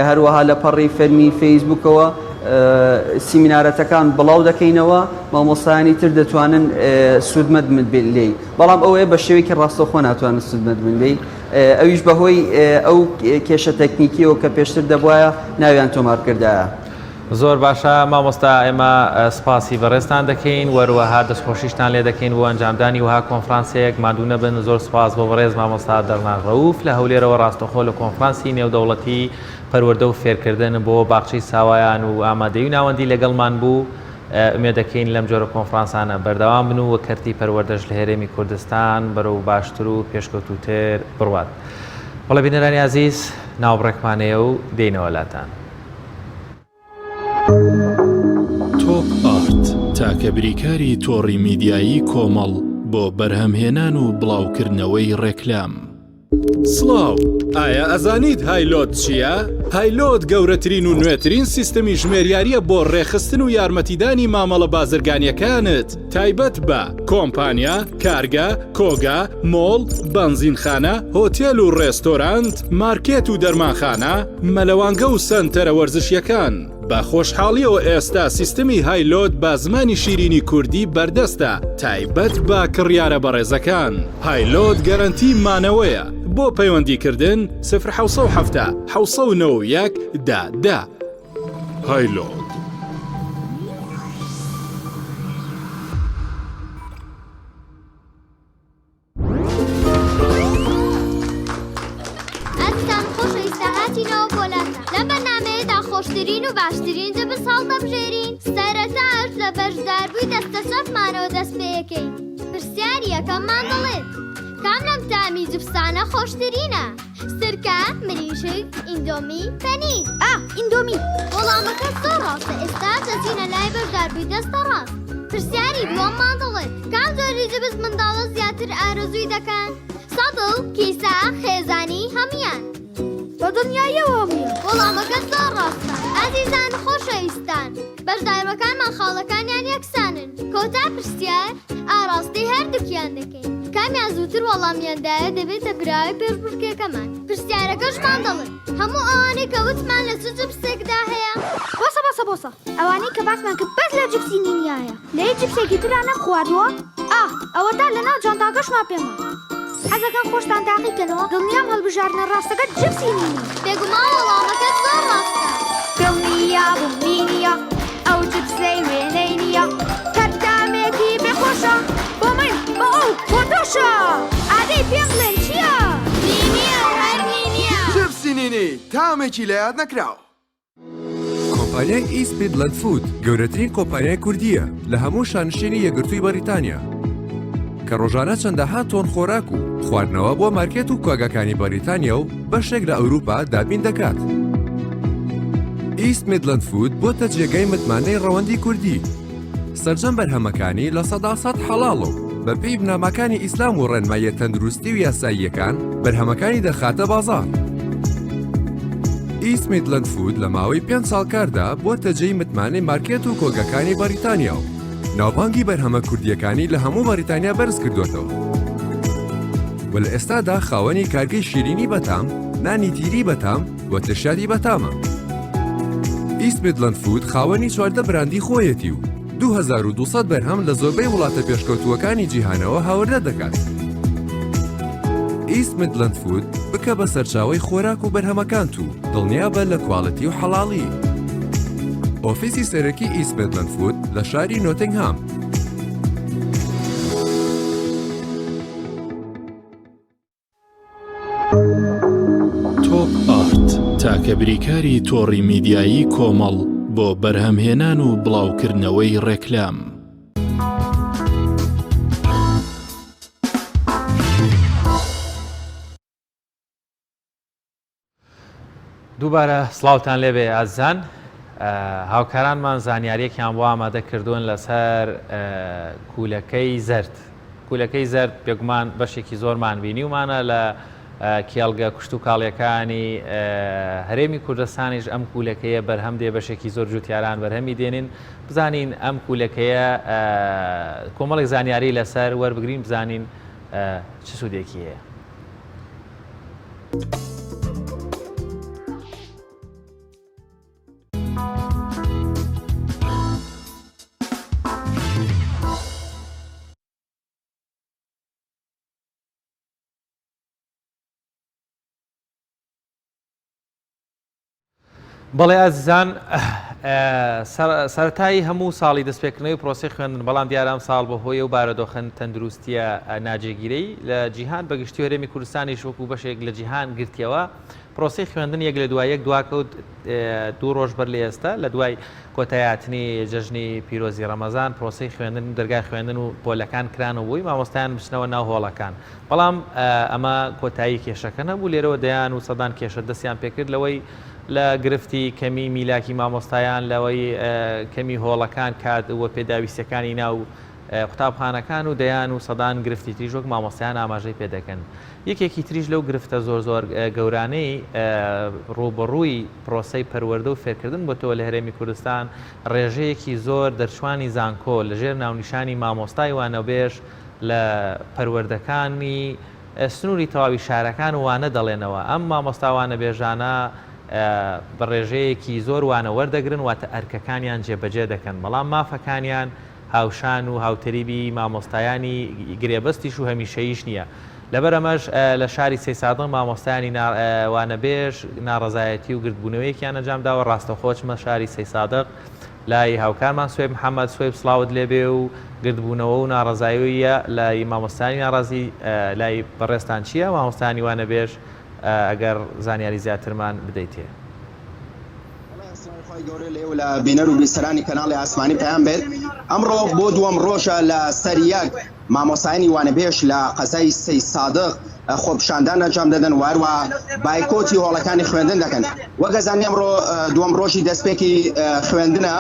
هەروەها لە پەڕی فەرمی فەیسبوکەوە سیمینارەتەکان بڵاو دەکەینەوە، مامۆستایانی تر دەتوانن سوودمەند بن لێی، بەڵام ئەوەیە بە شێوەیەکی ڕاستەوخۆ ناتوانن سوودمەند بن لێی، ئەویش بەهۆی ئەو کێشە تەکنیکیەوە کە پێشتر دەبوایە ناویان تۆمارکردایە. زۆر باشە مامۆستا، ئێمە سپاسی بەڕێستان دەکەین، وەروەها دەستخۆشیشتان لێ دەکەین بۆ ئەنجامدانی وها کۆنفرانسەیەک. مادوو نەبن. زۆر سپاس بۆ بەڕێز مامۆستا دەرمان ڕەوف لە هەولێرەوە ڕاستەخۆ لە کۆنفرانسی نێودەوڵەتی پەروەردە و فێرکردن بۆ باخچەی ساوایان و ئامادەی و ناوەندی لەگەڵمان بوو. ئومێد دەکەین لەم جۆرە کۆنفرانسانە بەردەوام بن و وەکەرتی پەروەردەش لە هێرێمی کوردستان بەرەو باشتر و پێشکەوتووتر بڕوات. بەڵێ بینەرانی عەزیز، ناوبڕێکمانەیە و دێینەوە لاتان. تۆپ ئارت تاکە بریکاری تۆڕی میدیایی کۆمەڵ بۆ بەرهەمهێنان و بڵاوکردنەوەی ڕێکلام. سڵاو، ئایا ئەزانیت هایلۆت چییە؟ هایلۆت گەورەترین و نوێترین سیستەمی ژمێریاریە بۆ ڕێخستن و یارمەتیدانی مامەڵە بازرگانیەکانت، تایبەت بە کۆمپانیا، کارگە، کۆگا، مۆڵ، بەنزینخانە، هۆتێل و ڕێستۆرانت، مارکێت و دەرمانخانە، مەلەوانگە و سەنتەرە وەرزشیەکان. بە خۆشحاڵیەوە ئێستا سیستەمی هایلۆت بە زمانی شیرینی کوردی بەردەستە، تایبەت بە کڕیارە بەڕێزەکان. هایلۆت گەرانتی مانەوەیە. بۆ پەیوەندیکردن 070 791 10 هایلۆت. خۆشترین و باشترین دەبە ساڵ دەبژێرین. سەرەتاش لە بەشداربووی دەستە سەفمانەوە دەست پێەکەین. پرسیاری یەکەممان دەڵێت کام لەم تامی جوبستانە خۆشترینە؟ سرکە، مریشک، ئیندۆمی، پەنیر. ئیندۆمی. وەڵامەکە زۆر ڕاستە. ئێستا دەچینە لای بەشداربووی دەستە ڕاست. پرسیاری دووەممان دەڵێت کام جۆری جبس منداڵە زیاتر ئارەزووی دەکەن؟ سەدڵ، کیسە، خێزانی، هەمویان. بە دنیایەوە هەمویان. وەڵامەکە زۆر ڕاستە. ئازیزان خۆشەویستان، بەشداربەکانمان خاڵەکانیان یەکسانن. کۆتا پرسیار ئاڕاستی هەردووکیان دەکەین. کامیان زووتر وەڵامیاندایە دەبێتە براوی پێشبڕکێکەمان. پرسیارەکەشمان دەڵێت هەموو ئەوانەی کە وتمان لە چ جبسێکدا هەیە؟ بۆسە ئەوانەی کە باسمان کرد بەس لە جبسی نینیایە. لەی جبسێکی تران نەم خواردووە؟ ئەوەدا لەناو جانتاکەشمان پێما. حەزەکەم خۆشتان تاقیکەنەوە، دڵنیام هەڵبژاردنە ڕاستەکە جبسی نینی. بێگومان وەڵامەکە زۆر ڕاستە. دڵنیا بوومینیە ئەو جبسەی وێنەی نییە، کەردامێکی بێخۆشە بۆ من بۆ ئەو بۆ تۆشە. ئادەی پێم بڵێن چییە؟ نینیە هەر نینیە. جبسی نینی تامێکی لە یاد نەکراوە. کۆمپانیای ئیست میدلەند فود گەورەترین کۆمپانیای کوردیە لە هەموو شانشینی یەکگرتووی بەریتانیا کە ڕۆژانە چەندەها تۆن خۆراک و خواردنەوە بۆ مارکێت و کۆگەکانی بەریتانیا و بەشێک لە ئەوروپا دابین دەکات. ئیست میدلەند فود بۆتە جێگەی متمانەی ڕەوەندی کوردی، سەرجەم بەرهەمەکانی لە 100% حەڵاڵ و بەپێی بنامەکانی ئیسلام و ڕێنماییە تەندروستی و یاساییەکان بەرهەمەکانی دەخاتە بازاڕ. ئیست میدلەند فود لە ماوەی 5 ساڵ کاردا بۆتە جێی متمانەی مارکێت و کۆگەکانی بەریتانیا و ناوبانگی بەرهەمە کوردیەکانی لە هەموو بەریتانیا بەرز کردوێتەوە. و لە ئێستادا خاوەنی کارگەی شیرینی بەتام، نانی تیری بەتام و ترشادی بەتامە. ئیست میدلەند فود خاوەنی 14 براندی خۆیەتی و 2200 بەرهەم لە زۆربەی وڵاتە پێشکەوتووەکانی جیهانەوە هاوردە دەکات. ئیست میدلەند فود بکە بە سەرچاوەی خۆراک و بەرهەمەکان و دڵنیابە لە کواڵەتی و حەڵاڵی. ئۆفیسی سەرەکی ئیست میدلەند فود لە شاری نۆتینگهام. تۆپ ئارت تاکە بریکاری تۆڕی میدیایی کۆمەڵ بۆ بەرهەمهێنان و بڵاوکردنەوەی ڕێکلام. دووبارە سڵاوتان لێبێ ئازان. هاوکارانمان زانیاریەکیان بۆ ئامادە کردوون لەسەر کولەکەی زەرد. کولەکەی زەرد بێگومان بەشێکی زۆرمان بینیومانە لە کێڵگە کوشت و کاڵیەکانی هەرێمی کوردستانیش ئەم کولەکەیە بەرهەم دێ بەشێکی زۆر جوتیاران بەرهەمی دێنین بزانین ئەم کولەکەیە کۆمەڵێک زانیاری لەسەر وەربگرین بزانین چ سوودێکی هەیە. بەڵێ ئازیزان سەرەتایی هەموو ساڵی دەستپێکردنەوەی پرۆسی خوێندن بەڵام دیارام ساڵ بەهۆی و بارەدۆخن تەندروستیە ناجێگیرەی لە جیهان بەگشتی هەرێمی کوردستانیش وەکو بەشێک لە جیهان گرتیەوە پرۆسی خوێندن یەک لە دوای یەک دواکەوت 2 ڕۆژ بەر لە ئێستا لە دوای کۆتایاتنی جەژنی پیرۆزی ڕەمەزان پرۆسی خوێندن دەرگای خوێندن و پۆلەکان کرانەوەی مامۆستایان بچنەوە ناو هۆڵەکان بەڵام ئەمە کۆتایی کێشەکە نەبوو لێرەوە دەیان و سەدان کێشە دەستیان پێکرد لەوەی لە گرفتی کەمی میلاکی مامۆستایان لەوەی کەمی هۆڵەکان کات وە پێداویستەکانی ناو قوتابخانەکان و دەیان و سەدان گرفتی تریژ وەک مامۆستایان ئاماژەی پێ دەکەن. یەکێکی تریژ لەو گرفتە زۆر گەورانەی ڕوبەڕووی پرۆسەی پەروەردە و فێرکردن بۆ تۆ لە هەرێمی کوردستان ڕێژەیەکی زۆر دەرچوانی زانکۆ لەژێر ناونیشانی مامۆستای وانەبێژ لە پەروەردەکانی سنووری تەواوی شارەکان وانە دەڵێنەوە ئەم مامۆستاوانە بێژانە بە ڕێژەیەکی زۆر وانە وەردەگرن واتە ئەرکەکانیان جێبەجێ دەکەن بەڵام مافەکانیان هاوشان و هاوتەریبی مامۆستایانی گرێبەستیش و هەمیشەییش نییە. لەبەر ئەمەش لە شاری سەی سادڵ مامۆستایانی وانەبێژ ناڕەزایەتی و گردبوونەوەیەکیان ئەنجامداوە ڕاستەخۆچمە شاری سەی سادق لای هاوکارمان سوێب محەممەد سوێب سڵاوت لێبێ و گردبوونەوە و ناڕزاییە لای مامۆستانی ناڕازی لای بەڕێستان چییە مامۆستانی وانەبێژ ئەگەر زانیاری زیاترمان بدەیتێ. گەورە لێو لە بینەر و بیسەرانی کەناڵی ئاسمانی پەیام بێت ئەمڕۆ بۆ دووەم ڕۆژە لە سەریەک مامۆستایانی وانەبێژ لە قەزای سەی سادق خۆپشاندان ئەنجام دەدەن واروە بایکۆتی هۆڵەکانی خوێندن دەکەن وەگەزانی ئەمڕۆ دووەم ڕۆژی دەستپێکی خوێندنە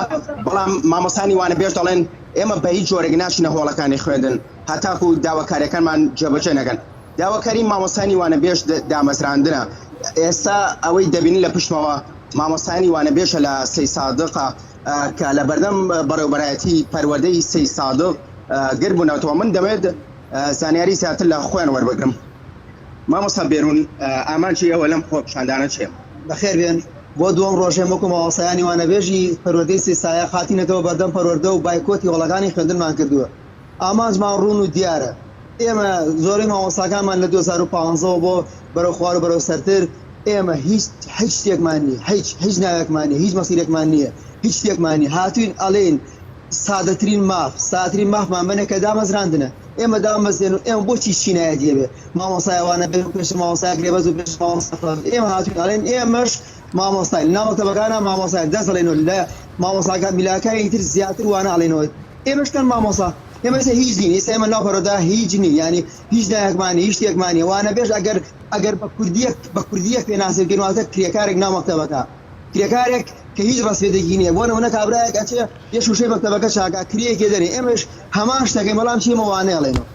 بەڵام مامۆستانی وانەبێژ دەڵێن ئێمە بە هیچ جۆرێک ناچینە هۆڵەکانی خوێندن هەتاکو داواکاریەکانمان جێبەجێ نەکەن. داواکاری مامۆستانی وانەبێژ دامەزراندنە ئێستا ئەوەی دەبینی لە پشتمەوە مامۆستانی وانەبێژە لە سەی سادقە کە لە بەردەم بەڕێوەبەرایەتی پەروەردەی سەی سادق گربوونەوە من دەوێت زانیاری زیاتر لە خۆیان وەربگرم. مامۆستا بێرون ئامانجی ئەوە لەم خۆپشاندانە چێ؟ بەخێر بێن بۆ دووەم ڕۆژێ وەکو مامۆستایانی وانەبێژی پەروەردەی سەی سایە خاتینەتەوە بەردەم پەروەردە و بایکۆتی هۆڵەکانی خوێندنمان کردووە. ئامانجمان ڕوون و دیارە ئێمە زۆری مامۆستاکانمان لە 2015 بۆ بەرەو خوار و بەرەو سەرتر ئێمە هیچ شتێکمان نیە هیچ ناوێکمان نیە هیچ مەسیرێکمان نییە هیچ شتێکمانی هاتوین ئەڵێن سادەترین ساترین مافمان بنە کە دامەزراندنە ئێمە دامەزێن و ئێمە بۆچی چینایە دیێبێ مامۆستایوانە بێ پێش مامۆستای گرێبەز و پێش ئێمە هاتوین ئەڵێن ئێمەش مامۆستای ناوەتەبەکانە مامۆستای دەست ئەڵێنەوە لە مامۆستاکان میلاکانی تر زیاتر وانە ئەڵێنەوە ئێمەشتن مامۆستا ئێمە هیچ نین ئێستا ئێمە ناوپەرۆدا هیچ نی ینی هیچ نایەکمانی هیچ شتێکمانی وانەبێژ ئەگەر بە کوردیەک پێناسبکەواتە کرێکارێک ناومەکتەبەکە کرێکارێک کە هیچ ڕاستپێدەگی نییە بۆ نەوەنە کابراایەک ئەچێ یە شوشەی مەکتەبەکە چاکە کرێکی دەنێ ئێمەش هەمان شتەکەی بەڵام چیمە وانێڵێنەوە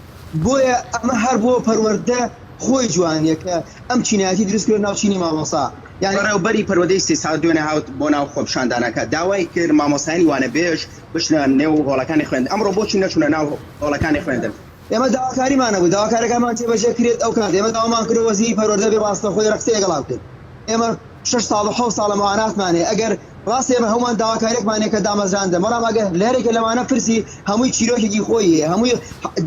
بۆیە ئەمە هەر بۆ پەروەردە خۆی جوانیە کە ئەم چینایەتی دروست کرد ناوچینی مامۆستا یعنی بەڕێوەبەری پەروەردەی سەی سادق دوێنێ هاوت بۆ ناو خۆپشاندانەکە داوای کرد مامۆستایانی وانەبێژ بچنە نێو هۆڵەکانی خوێندن ئەمڕۆ بۆچی نەچوونە ناو هۆڵەکانی خوێندن؟ ئێمە داواکاریمانە بوو داواکارەکەمان تێبەجێ کرێت ئەو کات ئێمە داوامان کرد وەزیری پەروەردە بێ ڕاستەخۆی ڕەقسەیە گەڵاو کرد ئێمە 6 ساڵ و 7 ساڵە مەواناتمانێ ئەگەر ڕاستی ئێمە هەمومان داواکارێکمانێ کە دامەزراندە بەڵام ئەگەر لێرێکە لەوانە پرسی هەمووی چیرۆکێکی خۆی هەیە هەمووی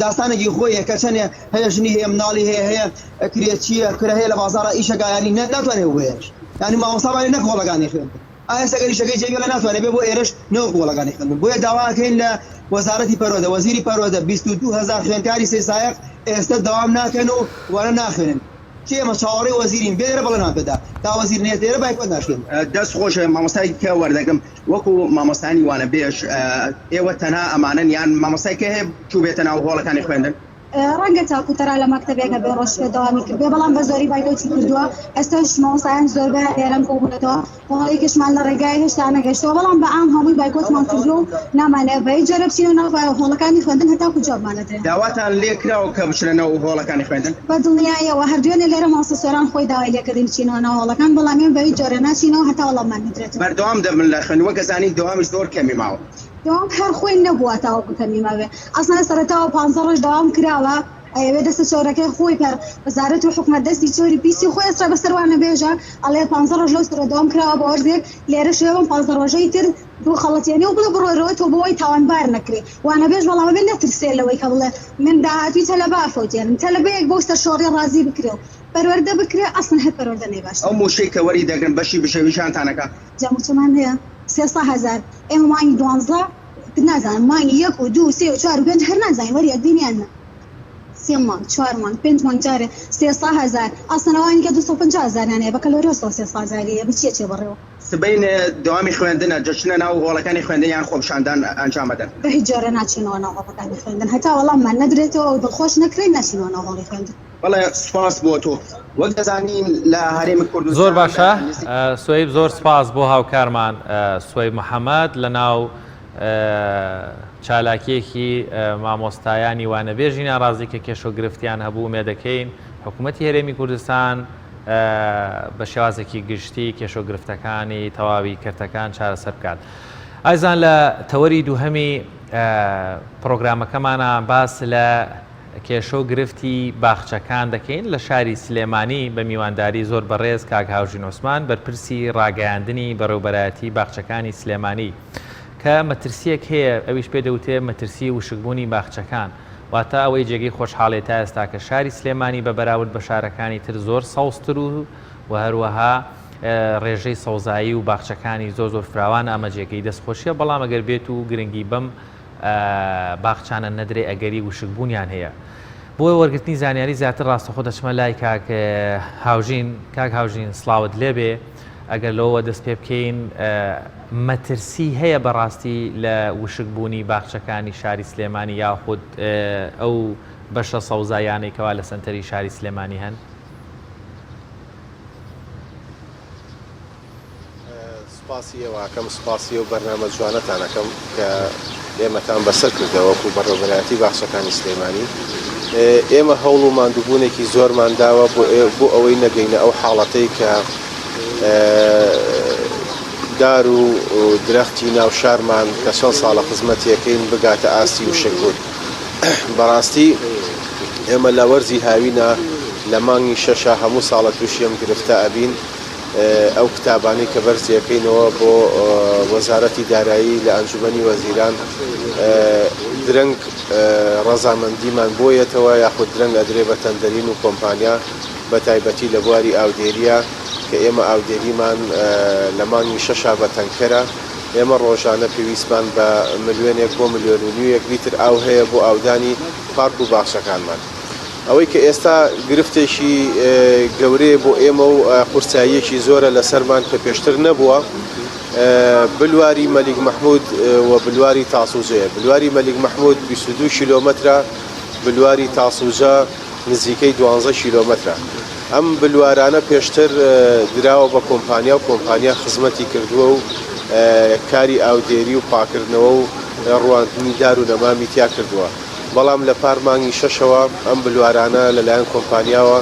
داستانێکی خۆیە کە چەندێ هەیە ژنی هەیە مناڵی هەیە کرێچیە کرە هەیە لە بازاڕە ئیشەکایانی ناتوانێت بێش ینی مامۆستاوانی نەک هۆڵەکانی خوێندن ئایا سەگەریشەکەی جێگە لە ناتوانێت بێ بۆ ئێرش نەوەک هۆڵەکانی خوێندن بۆیە داواکەین لە وەزارەتی پەروەردە وەزیری پەروەردە 22,000 خوێندکاری سەی سایق ئێستا داوام ناکەن و وەرە ناخوێنن چی ئێمە چاوەڕێی وەزیرین بێرە بەڵێنان پێدا تا وەزیر نێت ئێرە بایکۆت ناشێن دەست خۆشە مامۆستای کە وەردەگەم وەکو مامۆستانی وانەبێژ ئێوە تەنها ئەمانن یان مامۆستای کە هەیە چوو بێتە ناو هۆڵەکانی خوێندن ڕەنگە تاکوتەرا لە مەکتەبێکە بێ ڕۆژ دەوامی کرد بێ بەڵام بە زۆری بایکۆتی کردووە ئێستاش مامۆستایان زۆر بە ئێرەم کۆبوونەتەوە هۆڵێکیشمان لە ڕێگای هێشتا نەگەشتەوە بەڵام بە ئام هەمووی بایکۆتمان کردو و نامانێ بەی جەرە بچینە ناو هۆڵەکانی خوێندن هەتاکو جوابمانەدرێت داواتان لێکراوە کە بچنەوە هۆڵەکانی خوێندن بە دڵنیایەوە هەردوێنێ لێرە ماسەسۆران خۆی داوای لێکردین بچینەوە ناو هۆڵەکان بەڵامیان بەوی جۆرە ناچینەوە هەتا وەڵاممان نەدرێت بەردەوام دەبن لە خوێندنەوە گەزانی دەوامیش زۆر کەمی ماوە دوام هەر خۆی نەبووە تاوەکو کەمیماوێ ئەسنا سەرەتاوە 15 ڕۆژ داوام کراوە ئەوێ دەستە چۆرەکەی خۆی پەر وەزارەت و حکومەت دەستی چۆری پیسی خۆی ئەسرا بەسەروانە بێژە ئەڵێ 15 ڕۆژ لەو سرە داوام کراوە بە وەرزێک لێرە شێوەم 15 ڕۆژەی تر دوو خەڵەتێنی و بڵێ بڕۆیەوە تۆ بەوەی تاوانبار نەکرێ وانە بێژ بەڵامە بێ نەترسێ لەوەی کە بڵێ من داهاتوی تەلەبا فۆتێنم تەلەبەیەک بۆ سەر شۆڕی ڕازی بکرێ و پەروەردە بکرێ ئەسڵ هەر پەروەردە نەی باش ئەو موشەی کە وەری دەگرن بەشی بشەویشانتانەکە جەموچەمان هەیە 300,000 ئێمە مانگی 12 نازانم مانگی 1 و 2 و 3 و 4 و 5 هەر نازانین وەری ئەدبینیانە 3 مانگ 4 مانگ 5 مانگ جارێ 300,000 ئەسنەوانی کە 250,000 هەیە بە کەلۆرۆسەوە 300,000 بچیە چێ بڕێەوە سبەین دەوامی خوێندنە جەچنە ناو هۆڵەکانی خوێندنیان خۆپشاندان ئەنجام بدەن بە هیچ جارە ناچینەوە ناو هۆڵەکانی خوێندن هەتا وەڵاممان نەدرێتەوە و دڵخۆش نەکرێن ناچینەوە ناو هۆڵی خوێندن بەڵێ سوپاس بۆ تۆ وەک دەزانین لە هەرێمی کوردستان زۆر باشە سوەیب زۆر سپاس بۆ هاوکارمان سوەیب محەممەد لە ناو چالاکیەکی مامۆستایانی وانەبێژی ناڕازی کە کێشە و گرفتیان هەبوو مێ دەکەین حکوومەتی هەرێمی کوردستان بە شێوازێکی گشتی کێشە و گرفتەکانی تەواوی کردەکان چارەسەر بکات. ئایزان لە تەوەری دووهەمی پرۆگرامەکەمانە باس لە کێشە و گرفتی باخچەکان دەکەین لە شاری سلێمانی بە میوانداری زۆر بەڕێز کاک هاوژین عوسمان بەرپرسی ڕاگەیاندنی بەڕێوەبەرایەتی باخچەکانی سلێمانی کە مەترسیەک هەیە ئەویش پێ دەوتێ مەترسی وشکبوونی باخچەکان واتە ئەوەی جێگەی خۆشحاڵێت تا ئێستا کە شاری سلێمانی بە بەراورد بە شارەکانی تر زۆر سەوزتر و هەروەها ڕێژەی سەوزایی و باخچەکانی زۆر فراوان ئەمە جێگەی دەستخۆشیە بەڵام ئەگەر بێت و گرنگی بەم باخچانە نەدرێ ئەگەری وشکبوونیان هەیە. بۆ وەرگرتنی زانیاری زیاتر ڕاستەخۆ دەچمە لای کاک هاوژین سڵاوت لێبێ ئەگەر لەوە دەست پێ بکەین مەترسی هەیە بەڕاستی لە وشکبوونی باخچەکانی شاری سلێمانی یاخود ئەو بەشە سەوزایانەی کەوا لە سنتەری شاری سلێمانی هەن؟ سپاسی ئێوەکەم سپاسی و بەرنامە جوانەتانەکەم کە ئێمەتان بەسەر کردەوەکو بەڕێوەبەرایەتی باخچەکانی سلێمانی ئێمە هەوڵ و ماندووبوونێکی زۆرمان داوە بۆ ئەوەی نەگەینە ئەو حاڵەتەی کە دار و درەختی ناو شارمان کە چەند ساڵە خزمەتیەکەین بگاتە ئاستی و شەکبوون. بەڕاستی ئێمە لە وەرزی هاوینە لە مانگی شەشە هەموو ساڵە تووشی ئەم گرفتە ئەبین ئەو کتابانەی کە بەرزیەکەینەوە بۆ وەزارەتی دارایی لە ئەنجومەنی وەزیران درەنگ ڕەزامەندیمان بۆیەتەوە یاخود درەنگ ئەدرێ بە تەندەرین و کۆمپانیا بە تایبەتی لە بواری ئاودێریە کە ئێمە ئاودێریمان لە مانگی شەشا بە تەنکەرە ئێمە ڕۆژانە پێویستمان بە ملیۆنێک بۆ ملیۆن و نیو 1 لیتر ئاو هەیە بۆ ئاودانی پارک و باخچەکانمان. ئەوەی کە ئێستا گرفتێکی گەورەیە بۆ ئێمە و قورساییەکی زۆرە لەسەرمان کە پێشتر نەبووە بلواری مەلیک مەحموود و بلواری تاسووجەیە. بلواری مەلیک مەحموود 22 کیلۆمەترە، بلواری تاسووجە نزیکەی 12 کیلۆمەترە. ئەم بلوارانە پێشتر دراوە بە کۆمپانیا و کۆمپانیا خزمەتی کردووە و کاری ئاودێری و پاکردنەوە و ڕواندنی دار و نەمامی تیا کردووە. بەڵام لە پارمانگی شەشەوە ئەم بلوارانە لەلایەن کۆمپانیاوە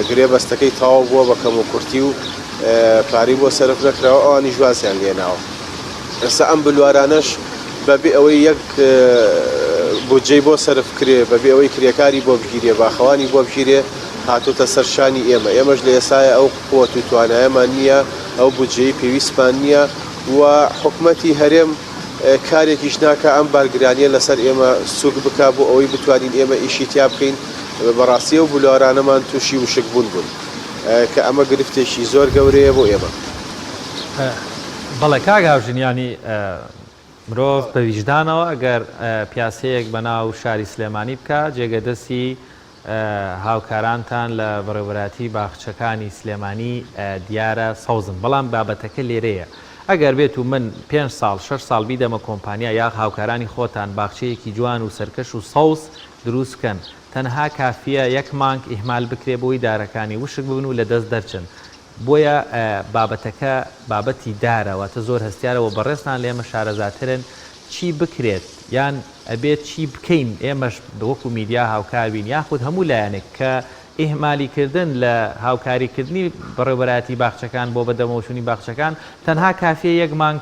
گرێبەستەکەی تەواو بووە بە کەم و کورتی و پارەی بۆ سەرف نەکراوە ئەوانی ژوازیان لێناوە. ئێستا ئەم بلوارانەش بەبێ ئەوەی یەک بودجەی بۆ سەرف کرێ بەبێ ئەوەی کرێکاری بۆ بگیرێ باخەوانی بۆ بگیرێ هاتوتە سەرشانی ئێمەش لە ئێستاە ئەو قووەت و توانایەمان نییە ئەو بودجەی پێویستمان نییە و حکومەتی هەرێم کارێکیش ناکە ئەم بارگرانیە لەسەر ئێمە سوک بکا بۆ ئەوەی بتوانین ئێمە ئیشی تیا بکەین. بەڕاستی و بلوارانەمان تووشی وشکبوون بوون کە ئەمە گرفتێکی زۆر گەورەیە بۆ ئێمە. بەڵێ کاک هاوژینیانی مرۆڤ بە ویژدانەوە ئەگەر پیاسەیەک بە ناو شاری سلێمانی بکە جێگەدەستی هاوکارانتان لە بەڕێوەبەرایەتی باخچەکانی سلێمانی دیارە سەوزن بەڵام بابەتەکە لێرەیە ئەگەر بێت و من 5 ساڵ 6 ساڵ بیدەمە کۆمپانیا یا هاوکارانی خۆتان باخچەیەکی جوان و سەرکەش و سەوز دروست بکەن تەنها کافیە یەک مانگ ئیهمال بکرێ بۆی دارەکانی وشک ببن و لە دەست دەرچن بۆیە بابەتەکە بابەتی دارەوەتە زۆر هەستیارەوە بەڕێستان لێمە شارەزاترن چی بکرێت یان ئەبێت چی بکەین ئێمەش وەکو میدیا هاوکاربین یاخود هەموو لایەنێک کە ئیهمالیکردن لە هاوکاریکردنی بەڕێوەبەرایەتی باخچەکان بۆ بەدەمەوتنی باخچەکان تەنها کافیە یەک مانگ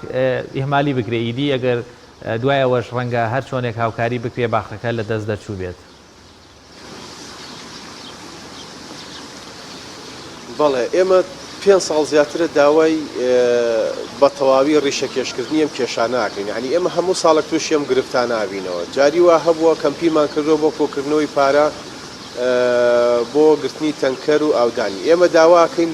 ئیهمالی بکرێ ئیدی ئەگەر دوایەوەش ڕەنگە هەر چۆنێک هاوکاری بکرێ باخەکە لە دەست دەرچوو بێت. بەڵێ ئێمە 5 ساڵ زیاترە داوای بە تەواوی ڕیشەکێشکردنی ئەم کێشاناکەین ینی ئێمە هەموو ساڵێک تووشی ئەم گرفتان نابینەوە جاری وا هەبووە کەمپیمان کردەوە بۆ کۆکردنەوەی پارە بۆ گرتنی تەنکەر و ئاودانی ئێمە داواکەین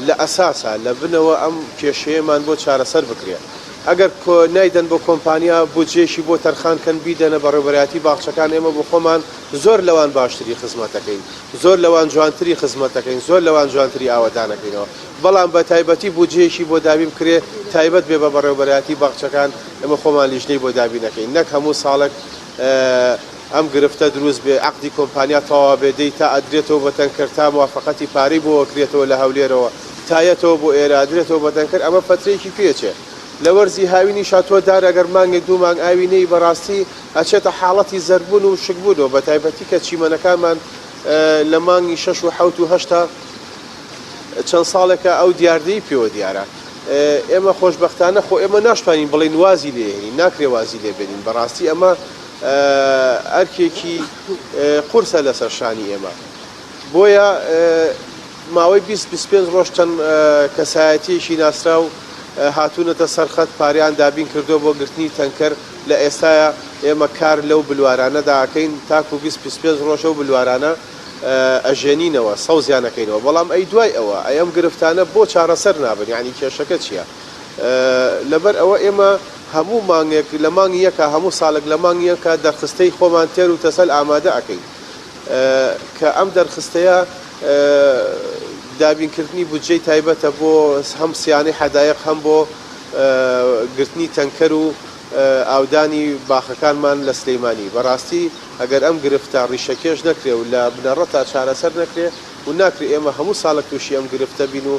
لە ئەساسا لە بنەوە ئەم کێشەیەمان بۆ چارەسەر بکرێت ئەگەر نایدەن بۆ کۆمپانیا بودجێشی بۆ تەرخانکەن بیدەنە بەڕێوەبەرایەتی باخچەکان ئێمە بۆ خۆمان زۆر لەوان باشتری خزمەتەکەین زۆر لەوان جوانتری خزمەتەکەین زۆر لەوان جوانتری ئاوەدانەکەینەوە بەڵام بە تایبەتی بودجێشی بۆ دابین بکرێ تایبەت بێ بە بەڕێوەبەرایەتی باخچەکان ئێمە خۆمان لیژنەی بۆ دابینەکەین نەک هەموو ساڵێک ئەم گرفتە دروست بێ عەقدی کۆمپانیا تەواو بێ دەی تا ئەدرێتەوە بە تەنکەر تا موافقەتی پارەی بۆ وەکرێتەوە لە هەولێرەوە تایەتەوە بۆ ئێرە ئەدرێتەوە بە تەنکەر ئەمە فترەیەکی پێچێ لە وەرزی هاوینی شاتۆدار ئەگەر مانگێک دوو مانگ ئاوینەی بەڕاستی ئەچێتە حاڵەتی زەربوون و شکبوونەوە بە تایبەتی کە چیمەنەکانمان لە مانگی 6 و 7 و 8 چەند ساڵێکە ئەو دیاردەی پێوە دیارە ئێمە خۆشبەختانە خۆ ئێمە ناشتوانین بڵێن وازی لێهێنین ناکرێ وازی لێبێنین بەڕاستی ئەمە ئەرکێکی قورسە لەسەر شانی ئێمە بۆیە ماوەی 20-25 ڕۆژ چەند کەسایەتیشی ناسرا و هاتوونەتە سەرخەت پاریان دابین کردو بۆ گرتنی تەنکەر لە ئێستاە ئێمە کار لەو بلوارانەداکەین تاکو 20-25 ڕۆژە و بلوارانە ئەژێنینەوە سەوزیانەکەینەوە بەڵام ئەی دوای ئەوە ئەم گرفتانە بۆ چارەسەر نابن ینی کێشەکە چییە لەبەر ئەوە ئێمە هەموو مانگێک لە مانگی یەکە هەموو ساڵێک لە مانگی یەکە دەرخستەی خۆمان تێر و تەسەل ئامادە ئەەکەین کە ئەم دەرخستەیە دابینکردنی بودجەی تایبەتە بۆ هەم سیانی حەدایق هەم بۆ گرتنی تەنکەر و ئاودانی باخەکانمان لە سلەیمانی بەڕاستی ئەگەر ئەم گرفتە ڕیشەکێش نەکرێ و لە بنەڕەتا چارەسەر نەکرێ و ناکرێ ئێمە هەموو ساڵێک تووشی ئەم گرفتە بین و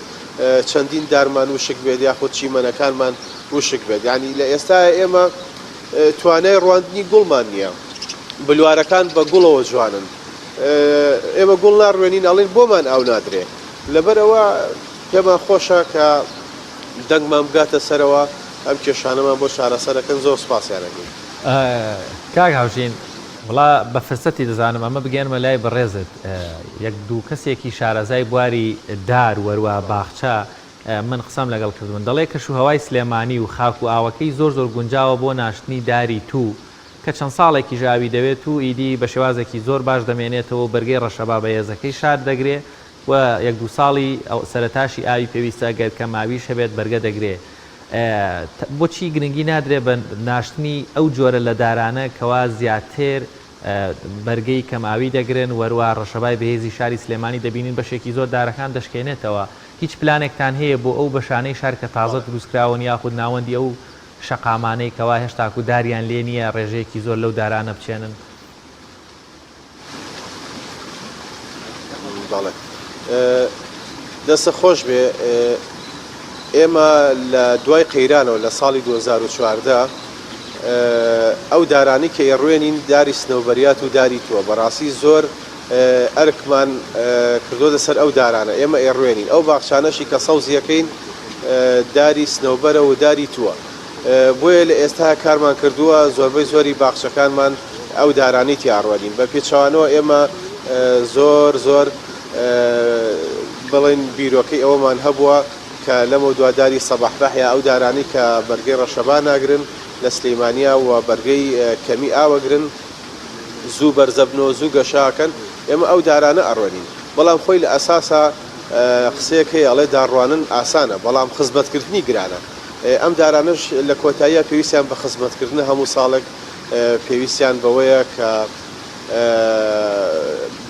چەندین دارمان وشک بێت یاخود چیمەنەکانمان وشک بێت ینی لە ئێستا ئێمە توانای ڕواندنی گوڵمان نییە بلوارەکان بە گوڵەوە جوانن ئێمە گوڵ ناڕوێنین ئەڵێن بۆمان ئاو نادرێ لەبەرەوە پێمان خۆشە کە دەنگمان بگاتە سەرەوە ئەم کێشانەمان بۆ چارەسەرەکەن زۆر سوپاسیانەکەین کاک هاوژین وڵا بە فرسەتی دەزانم ئەمە بگەێنمە لای بەڕێزت یەک دوو کەسێکی شارەزای بواری دار وەروە باخچە من قسەم لەگەڵ کردون دەڵێ کەشوهەوای سلێمانی و خاک و ئاوەکەی زۆر گونجاوە بۆ ناشتنی داری تو کە چەند ساڵێکی ژاوی دەوێت و ئیدی بە شێوازێکی زۆر باش دەمێنێتەوە بەرگەی ڕەشەبا بە هێزەکەی شار دەگرێ و یەک دو ساڵی سەرەتاشی ئاوی پێویستە گەر کە ماویش هەبێت بەرگە دەگرێ بۆچی گرنگی نادرێ بە ناشتنی ئەو جۆرە لە دارانە کەوا زیاتر بەرگەی کەماوی دەگرن وەروە ڕەشەبای بەهێزی شاری سلێمانی دەبینین بەشێکی زۆر دارەکان دەشکێنێتەوە هیچ پلانێکتان هەیە بۆ ئەو بەشانەی شار کە تازە دروستکراون یاخود ناوەندی ئەو شەقامانەی کەوا هێشتاکو داریان لێ نییە ڕێژەیەکی زۆر لەو دارانە بچێنن دەستە خۆش بێ ئێمە لە دوای قەیرانەوە لە ساڵی 2014 ئەو دارانی کە ئێڕوێنین داری سنەوبەریات و داری تووە بەڕاستی زۆر ئەرکمان کردۆ دەسەر ئەو دارانە ئێمە ئێڕوێنین ئەو باخچانەشی کە سەوزیەکەین داری سنەوبەرە و داری تووە بۆیە لە ئێستا کارمان کردووە زۆربەی زۆری باخچەکانمان ئەو دارانی تیاڕوەنین بە پێچوانەوە ئێمە زۆر بڵێن بیرۆکەی ئەوەمان هەبووە کە لەمە دواداری سەباحبەحیا ئەو دارانی کە بەرگەی ڕەشەبا ناگرن لە سلەیمانیا و بەرگەی کەمی ئاوەگرن زوو بەرزەبنەوە زوو گەشاکەن ئێمە ئەو دارانە ئەڕوەنین بەڵام خۆی لە ئەساسا قسەیەک هەیە ئەڵێ داڕوانن ئاسانە بەڵام خزمەتکردنی گرانە ئەم دارانش لە کۆتاییە پێویستیان بە خزمەتکردن هەموو ساڵێک پێویستیان بەوەیە کە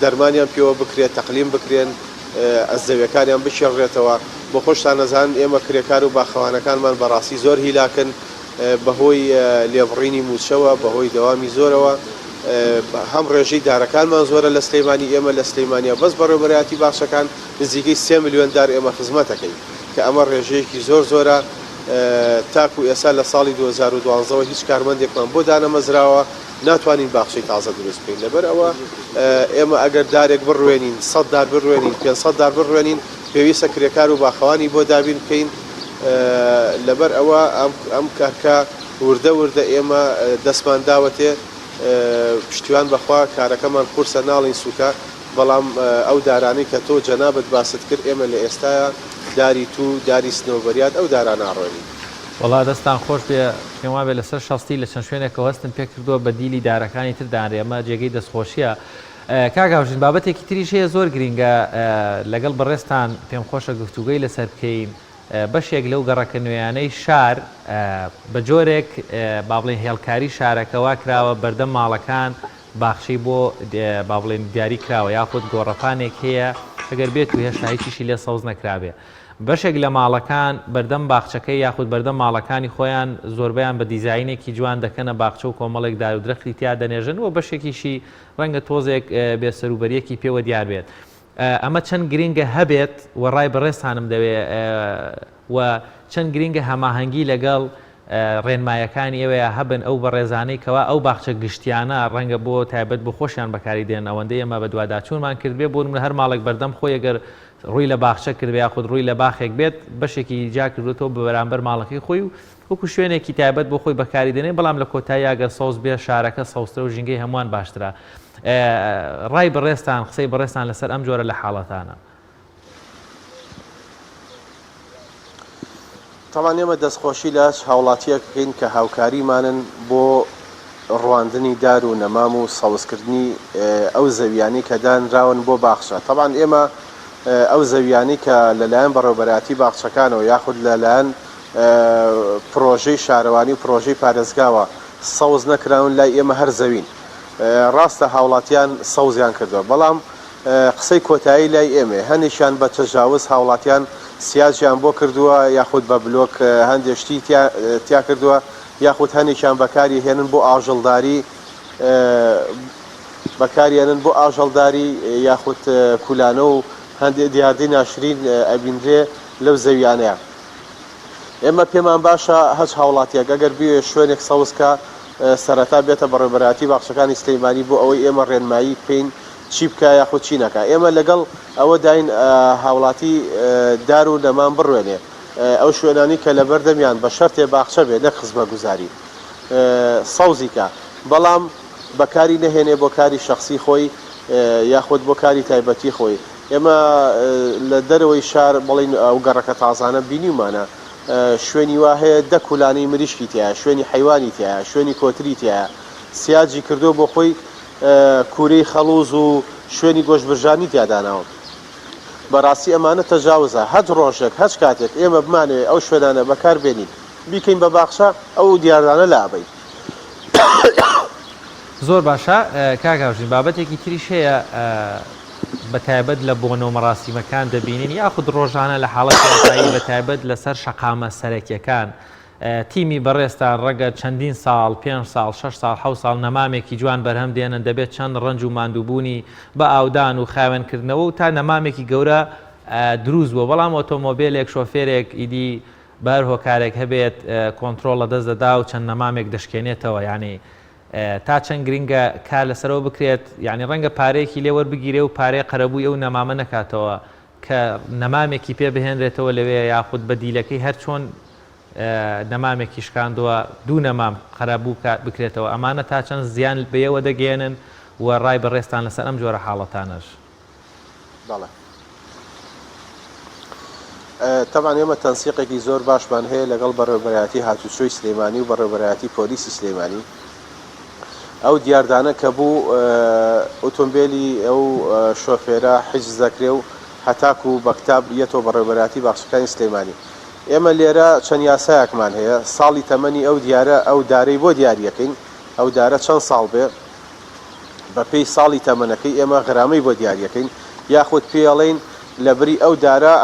دەرمانیان پێوە بکرێت تەقلیم بکرێن ئەزەویەکانیان بشێڕێتەوە بۆ خۆشتان نەزان ئێمە کرێکار و باخەوانەکانمان بەڕاستی زۆر هیلاکن بەهۆی لێبڕینی موچەوە بەهۆی دەوامی زۆرەوە هەم ڕێژەی دارەکانمان زۆرە لە سلەیمانی ئێمە لە سلەیمانیا بەس بەڕێوەبەرایەتی باخچەکان نزیکەی 3 ملیۆن دار ئێمە خزمەتەکەی کە ئەمە ڕێژەیەکی زۆرە تاکو ئێستا لە ساڵی 2012ەوە هیچ کارمەندێکمان بۆ دانەمەزراوە ناتوانین باخچەی تازە دروست بکەین لەبەر ئەوە ئێمە ئەگەر دارێک بڕوێنین 100 دار بڕوێنین 500 دار بڕوێنین پێویستە کرێکار و باخەوانی بۆ دابین بکەین لەبەر ئەوە ئەم کارکە وردە ئێمە دەستمان داوەتێ پشتیوان بەخوا کارەکەمان قورسە ناڵین سوکە بەڵام ئەو دارانەی کە تۆ جەنابەت باست کرد ئێمە لە ئێستاە داری تو داری سنەوبەریات ئەو داران ناڕۆنی وڵا دەستان خۆش بێ پێم وابێ لەسەر شەستی لە چەند شوێنێکەوە هەستن پێ کردووە بە دیلی دارەکانی تردان ئێمە جێگەی دەستخۆشیە کاگاوژین بابەتێکی تریش هەیە زۆر گرینگە لەگەڵ بەڕێستان پێم خۆشە گفتوگەی لەسەر بکەین بەشێک لەو گەڕەکە نوێیانەی شار بە جۆرێک با بڵێن هێڵکاری شارەکەوا کراوە بەردەم ماڵەکان باخشەی بۆ با بڵێن دیاری کراوە یاخود گۆڕەپانێک هەیە ئەگەر بێت و هێشتا هیچیشی لێ سەوز نەکرابێ بەشێک لە ماڵەکان بەردەم باخچەکەی یاخود بەردەم ماڵەکانی خۆیان زۆربیان بە دیزاینێکی جوان دەکەنە باخچە و کۆمەڵێک دار و درەختی تیا دەنێژن و بەشێکیشی ڕەنگە تۆزێک بێسەروبەریەکی پێوە دیار بێت ئەمە چەند گرینگە هەبێت و ڕای بەڕێستانم دەوێت و چەند گرینگە هەماهەنگی لەگەڵ ڕێنمایەکانی ئێوەیە هەبن ئەو بەڕێزانەی کەوا ئەو باخچە گشتیانە ڕەنگە بۆ تایبەت بۆ خۆشیان بەکاری دێن ئەوەندەی ئەمە بە دوواداچوونمان کردبێ بۆ منە هەر ماڵێک بەردەم خۆی ئەگەر ڕووی لە باخچە کردبێ یاخود ڕووی لە باخێک بێت بەشێکی جا کردوێتەوە بە بەرامبەر ماڵەکەی خۆی و وەکو شوێنێکی تایبەت بۆ خۆی بەکاری دێنێ بەڵام لە کۆتایی ئەگەر سەوز بێ شارەکە سەوزترە و ژینگەی هەمووان باشترە ڕای بەڕێستان قسەی بەڕێستان لەسەر ئەم جۆرە لە حاڵەتانە تاوان ئێمە دەستخۆشی لە هاوڵاتیەکەین کە هاوکاریمانن بۆ ڕواندنی دار و نەمام و سەوزکردنی ئەو زەویانی کە دانراون بۆ باخچە تاوان ئێمە ئەو زەویانی کە لەلایەن بەڕێوەبەرایەتی باخچەکانەوە یاخود لەلایەن پرۆژەی شارەوانی و پرۆژەی پارێزگاوە سەوز نەکراون لای ئێمە هەر زەوین ڕاستە هاوڵاتیان سەوزیان کردووە بەڵام قسەی کۆتایی لای ئێمە هەنێکیان بە تەجاوز هاوڵاتیان سیاجیان بۆ کردووە یاخود بە بلۆک هەندێشتی تیا کردووە یاخود هەنێکیان بەکاری هێنن بۆ ئاژەڵداری بەکارێنن بۆ ئاژەڵداری یاخود کولانە و هەندێک دیاردەی ناشرین ئەبیندرێ لەو زەویانەیە ئێمە پێمان باشە هەچ هاوڵاتیەک ئەگەر بێ شوێنێک سەوزکە سەرەتا بێتە بەڕێوەبەرایەتی باخچەکانی سلەیمانی بۆ ئەوەی ئێمە ڕێنمایی بکەین چی بکە یاخود چی نەکە ئێمە لەگەڵ ئەوە داین هاوڵاتی دار و نەمان بڕوێنێ ئەو شوێنانی کە لە بەردەمیان بە شەرتێ باخچە بێ نە خزمە گوزاری سەوزیکە بەڵام بەکاری نەهێنێ بۆ کاری شخصی خۆی یاخود بۆ کاری تایبەتی خۆی ئێمە لە دەرەوەی شار بڵین ئەو گەڕەکە تازانە بینیمانە شوێنی وا هەیە دە کولانەی مریشکی تایە شوێنی حیوانی تایە شوێنی کۆتری تایە سیاجی کردو بۆ خۆی کوورەی خەڵوز و شوێنی گۆشتبرژانی تیاداناوە بەڕاستی ئەمانە تەجاوزە هەچ ڕۆژێک هەچ کاتێک ئێمە بمانوێت ئەو شوێنانە بەکار بێنین بیکەین بە باخچە ئەو دیاردانە لابین زۆر باشە کاکاوژین بابەتێکی تریش هەیە بە تایبەت لە بۆنەوە مەراسیمەکان دەبینین یاخود ڕۆژانە لە حاڵەتی بە تایبەت لەسەر شەقامە سەرەکیەکان تیمی بەڕێستان ڕەگە چەندین ساڵ 5 ساڵ 6 ساڵ 7 ساڵ نەمامێکی جوان بەرهەم دێنن دەبێت چەند ڕەنج و ماندووبوونی بە ئاودان و خاوێنکردنەوە و تا نەمامێکی گەورە دروست بووە بەڵام ئۆتۆمۆبیلێک شۆفێرێک ئیدی بەر هۆکارێک هەبێت کۆنتترۆل لە دەست دەدا و چەند نەمامێک دەشکێنێتەوە یعنی تا چەند گرینگە کار لەسەرەوە بکرێت یعنی ڕەنگە پارەیەکی لێوە بگیرێ و پارەی قەرەبووی ئەو نەمامە نەکاتەوە کە نەمامێکی پێ بهێنرێتەوە لەوێ یاخود بە دیلەکەی هەر چۆن نەمامێکی شکاندووە دوو نەمام قەرەبوو بکرێتەوە ئەمانە تا چەند زیان بەیەوە دەگەێنن و ڕای بەڕێستان لەسەر ئەم جۆرە حاڵەتانەش تەمان ئێمە تەنسیقێکی زۆر باشمان هەیە لەگەڵ بەڕێوەبەرایەتی هاتوچۆی سلەیمانی و بەڕێوەبەرایەتی پۆلیسی سلەیمانی ئەو دیاردانە کە بوو ئۆتۆمبیلی ئەو شۆفێرە حجز دەکرێ و هەتاکو بە کتاب یەتەوە بەڕێوەبەرایەتی باخچەکانی سلەیمانی ئێمە لێرە چەند یاسایەکمان هەیە ساڵی تەمەنی ئەو دیارە ئەو دارەی بۆ دیاریەکەین ئەو دارە چەند ساڵ بێ بە پێی ساڵی تەمەنەکەی ئێمە غرامەی بۆ دیاریەکەین یاخود پێڵێن لە بری ئەو دارە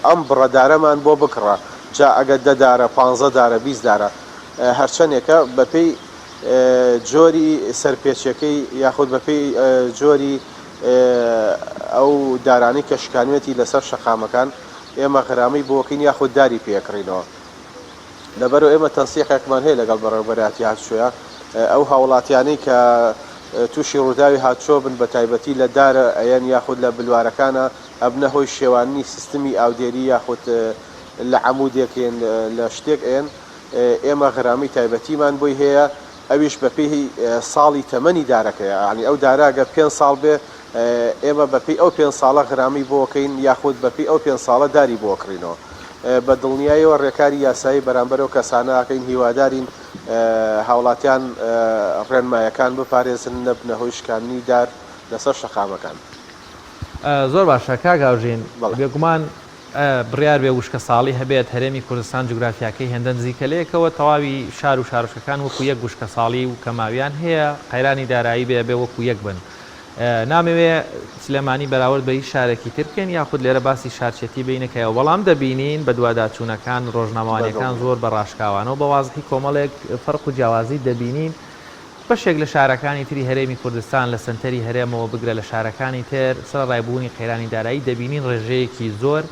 ئەم بڕەدارەمان بۆ بکڕە جا ئەگە 10 دارە 15 دارە 20 دارە هەرچەندێکە بەپێی جۆری سەرپێچەکەی یاخود بەپێی جۆری ئەو دارانی کە شکانوێتی لەسەر شەقامەکان ئێمە غەرامەی بۆکەین یاخود داری پێکڕینەوە لەبەرەوە ئێمە تەنسیقێکمان هەیە لەگەڵ بەڕێوەبەراتی هاتوچۆیە ئەو هاوڵاتیانەی کە تووشی ڕووداوی هاتچۆ بن بە تایبەتی لە دارە ئەیەن یاخود لە بلوارەکانە ئەبنە هۆی شێوانی سیستمی ئاودێری یاخود لە عەمودێکێن لە شتێک ئێن ئێمە غەرامەی تایبەتیمان بۆی هەیە ئەویش بەپێی ساڵی تەمەنی دارەکەیە ینی ئەو داراگە 5 ساڵ بێ ئێمە بەپێی ئەو 5 ساڵە غەرامی بۆکەین یاخود بەپێی ئەو 5 ساڵە داری بۆکڕینەوە بە دڵنیایەوە ڕێکاری یاسایی بەرامبەرەوە کەسانەکەین هیوادارین هاوڵاتیان ڕێنمایەکان بپارێزن نەبنەهۆی شکاندنی دار لەسەر شەقامەکان زۆر باشە کاگاوژین بێگومان بڕیار بێ وشکە ساڵی هەبێت هەرێمی کوردستان جوگرافیاکەی هێندە نزیکەلەیەکەوە تەواوی شار و شارۆچەکان وەکو یەک وشکە ساڵی و کەماویان هەیە قەیرانی دارایی بێ وەکو یەک بن نامەوێ سلێمانی بەراورد بە هیچ شارێکی تر بکەین یاخود لێرە باسی شارچێتی بینەکەیەوە بەڵام دەبینین بە دوواداچوونەکان ڕۆژنامەوانیەکان زۆر بە ڕاشکاوانەوە بە وازی کۆمەڵێک فەرق و جیاوازی دەبینین بەشێک لە شارەکانی تری هەرێمی کوردستان لە سنتەری هەرێمەوە بگرە لە شارەکانی تر سەر ڕایبوونی قەیرانی دارایی دەبینین ڕێژەیەکی زۆر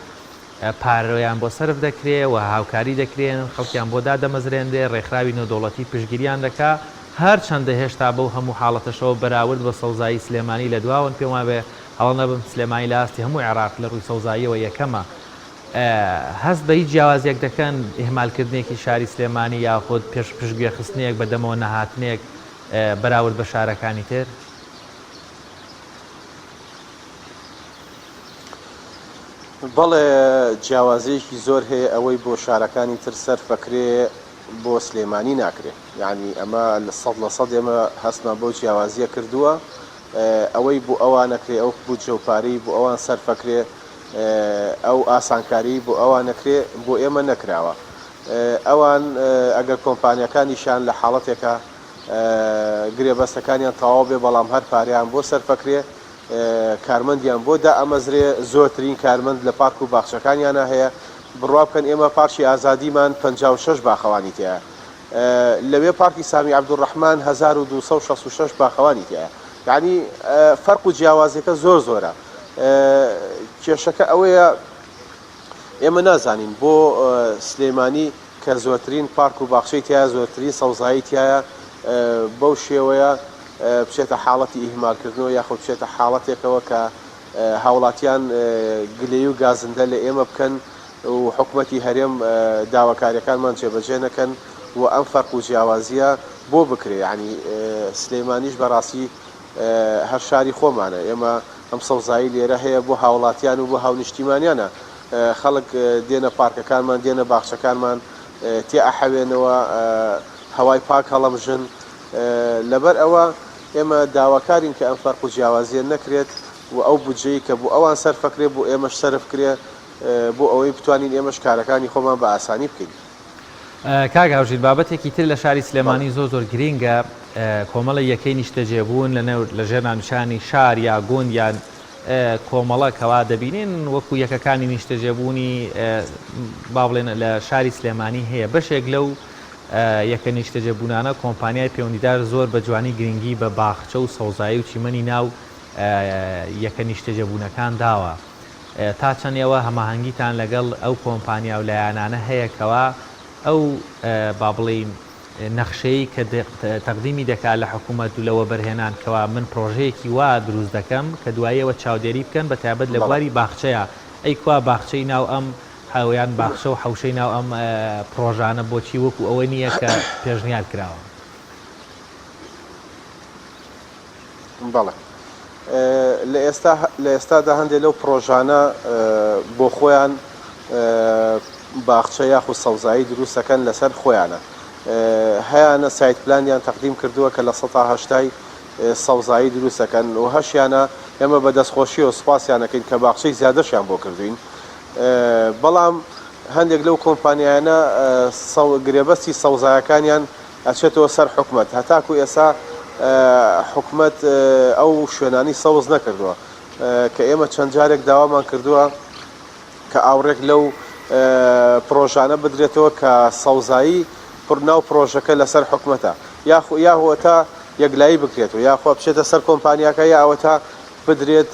پارۆیان بۆ سرف دەکرێت و هاوکاری دەکرێن خەڵکیان بۆ دادەمەزرێندێ ڕێکخراوی نێودەوڵەتی پشتگیریان دەکا هەر چەندە هێشتا بەو هەموو حاڵەتەشەوە بەراورد بە سەوزایی سلێمانی لە دواون پێم وابێ هەڵە نەبم سلێمانی لە ئاستی هەموو عێراق لە ڕووی سەوزاییەوە یەکەمە هەست بە هیچ جیاوازێک دەکەن ئیهمالکردنێکی شاری سلێمانی یاخود پشتگوێ خستنێک بەدەمەوە نەهاتنێک بەراورد بە شارەکانی تر بەڵێ جیاوازەیەکی زۆر هەیە ئەوەی بۆ شارەکانی تر سەرفەکرێ بۆ سلێمانی ناکرێت یعنی ئەمە لە 100% ئێمە هەستمان بۆ جیاوازیە کردووە ئەوەی بۆ ئەوان نەکرێ ئەو بوو جەوپارەی بۆ ئەوان سەرفەکرێ ئەو ئاسانکاری بۆ ئەوان نەکرێ بۆ ئێمە نەکراوە ئەوان ئەگەر کۆمپانیەکانیشان لە حاڵەتێکە گرێبەستەکانیان تەواو بێ بەڵام هەر پاریان بۆ سەرفەکرێ کارمەندیان بۆ دا ئەمەزرێ زۆرترین کارمەند لە پارک و باخچەکانیانە هەیە بڕوا بکەن ئێمە پارکی ئازادیمان 56 باخەوانی تایە لەوێ پارکی سامی عەبدوڕەحمان 1266 باخەوانی تایە یعنی فەرق و جیاوازەکە زۆر زۆرە کێشەکە ئەوەیە ئێمە نازانین بۆ سلێمانی کە زۆرترین پارک و باخچەی تایە زۆرترین سەوزایی تایە بەو شێوەیە بچێتە حاڵەتی ئیهمالکردنەوە یاخود بچێتە حاڵەتێکەوە کە هاوڵاتیان گلەی و گازندە لە ئێمە بکەن و حکومەتی هەرێم داواکاریەکانمان جێبەجێ نەکەن و ئەم فەرق و جیاوازیە بۆ بکرێ ینی سلێمانیش بەڕاستی هەر شاری خۆمانە ئێمە ئەم سەوزایی لێرە هەیە بۆ هاوڵاتیان و بۆ هاونیشتیمانیانە خەڵک دێنە پارکەکانمان دێنە باخچەکانمان تێ ئەحەوێنەوە هەوای پاک هەڵەمژن لەبەر ئەوە ئێمە داواکارین کە ئەم فەرق و جیاوازیە نەکرێت و ئەو بودجەی کە بۆ ئەوان سەرفەکرێ بۆ ئێمەش سەرفکرێ بۆ ئەوەی بتوانین ئێمەش کارەکانی خۆمان بە ئاسانی بکەین کاگاوژین بابەتێکی تر لە شاری سلێمانی زۆر گرینگە کۆمەڵە یەکەی نیشتەجێبوون لە ژێر نانوشانی شار یا گوند یان کۆمەڵە کەوا دەبینین وەکو یەکەکانی نیشتەجێبوونی با بڵێن لە شاری سلێمانی هەیە بەشێک لەو یەکە نیشتەجێبوونانە کۆمپانیای پەیوەندیدار زۆر بە جوانی گرنگی بە باخچە و سەوزایی و چیمەنی ناو یەکە نیشتەجێبوونەکان داوە تا چەندێەوە هەماهەنگیتان لەگەڵ ئەو کۆمپانیا و لایەنانە هەیەکەوە ئەو با بڵین نەخشەی کە تەقدیمی دەکات لە حکوومەت و لەوە بەرهێنان کەوا من پرۆژەیەکی وا دروست دەکەم کە دوایەوە چاودێری بکەن بە تایبەت لە بواری باخچەیە ئەی کوا باخچەی ناو ئەم هاویان باخچە و حوشەی ناو ئەم پرۆژانە بۆچی وەکو ئەوە نییە کە پێشنیار کراوە بەڵێ لە ئێستادا هەندێک لەو پرۆژانە بۆ خۆیان باخچە یاخود سەوزایی دروستەکەن لەسەر خۆیانە هەیەە سایت پلانیان تەقدیم کردووە کە لە 180 سەوزایی دروستەکەن و هەشیانە ئێمە بە دەستخۆشی و سوپاسیانەکەین کە باخچەی زیادەشیان بۆ کردوین بەڵام هەندێک لەو کۆمپانیانە گرێبەستی سەوزایەکانیان ئەچێتەوە سەر حکومەت هەتاکو ئێستا حکومەت ئەو شوێنانی سەوز نەکردووە کە ئێمە چەند جارێک داوامان کردووە کە ئاوڕێک لەو پرۆژانە بدرێتەوە کە سەوزایی پڕناو پرۆژەکە لەسەر حکومەتە یاخۆ تا یەکلایی بکرێتەوە یاخوا بچێتە سەر کۆمپانیاکە یاوەتا بدرێت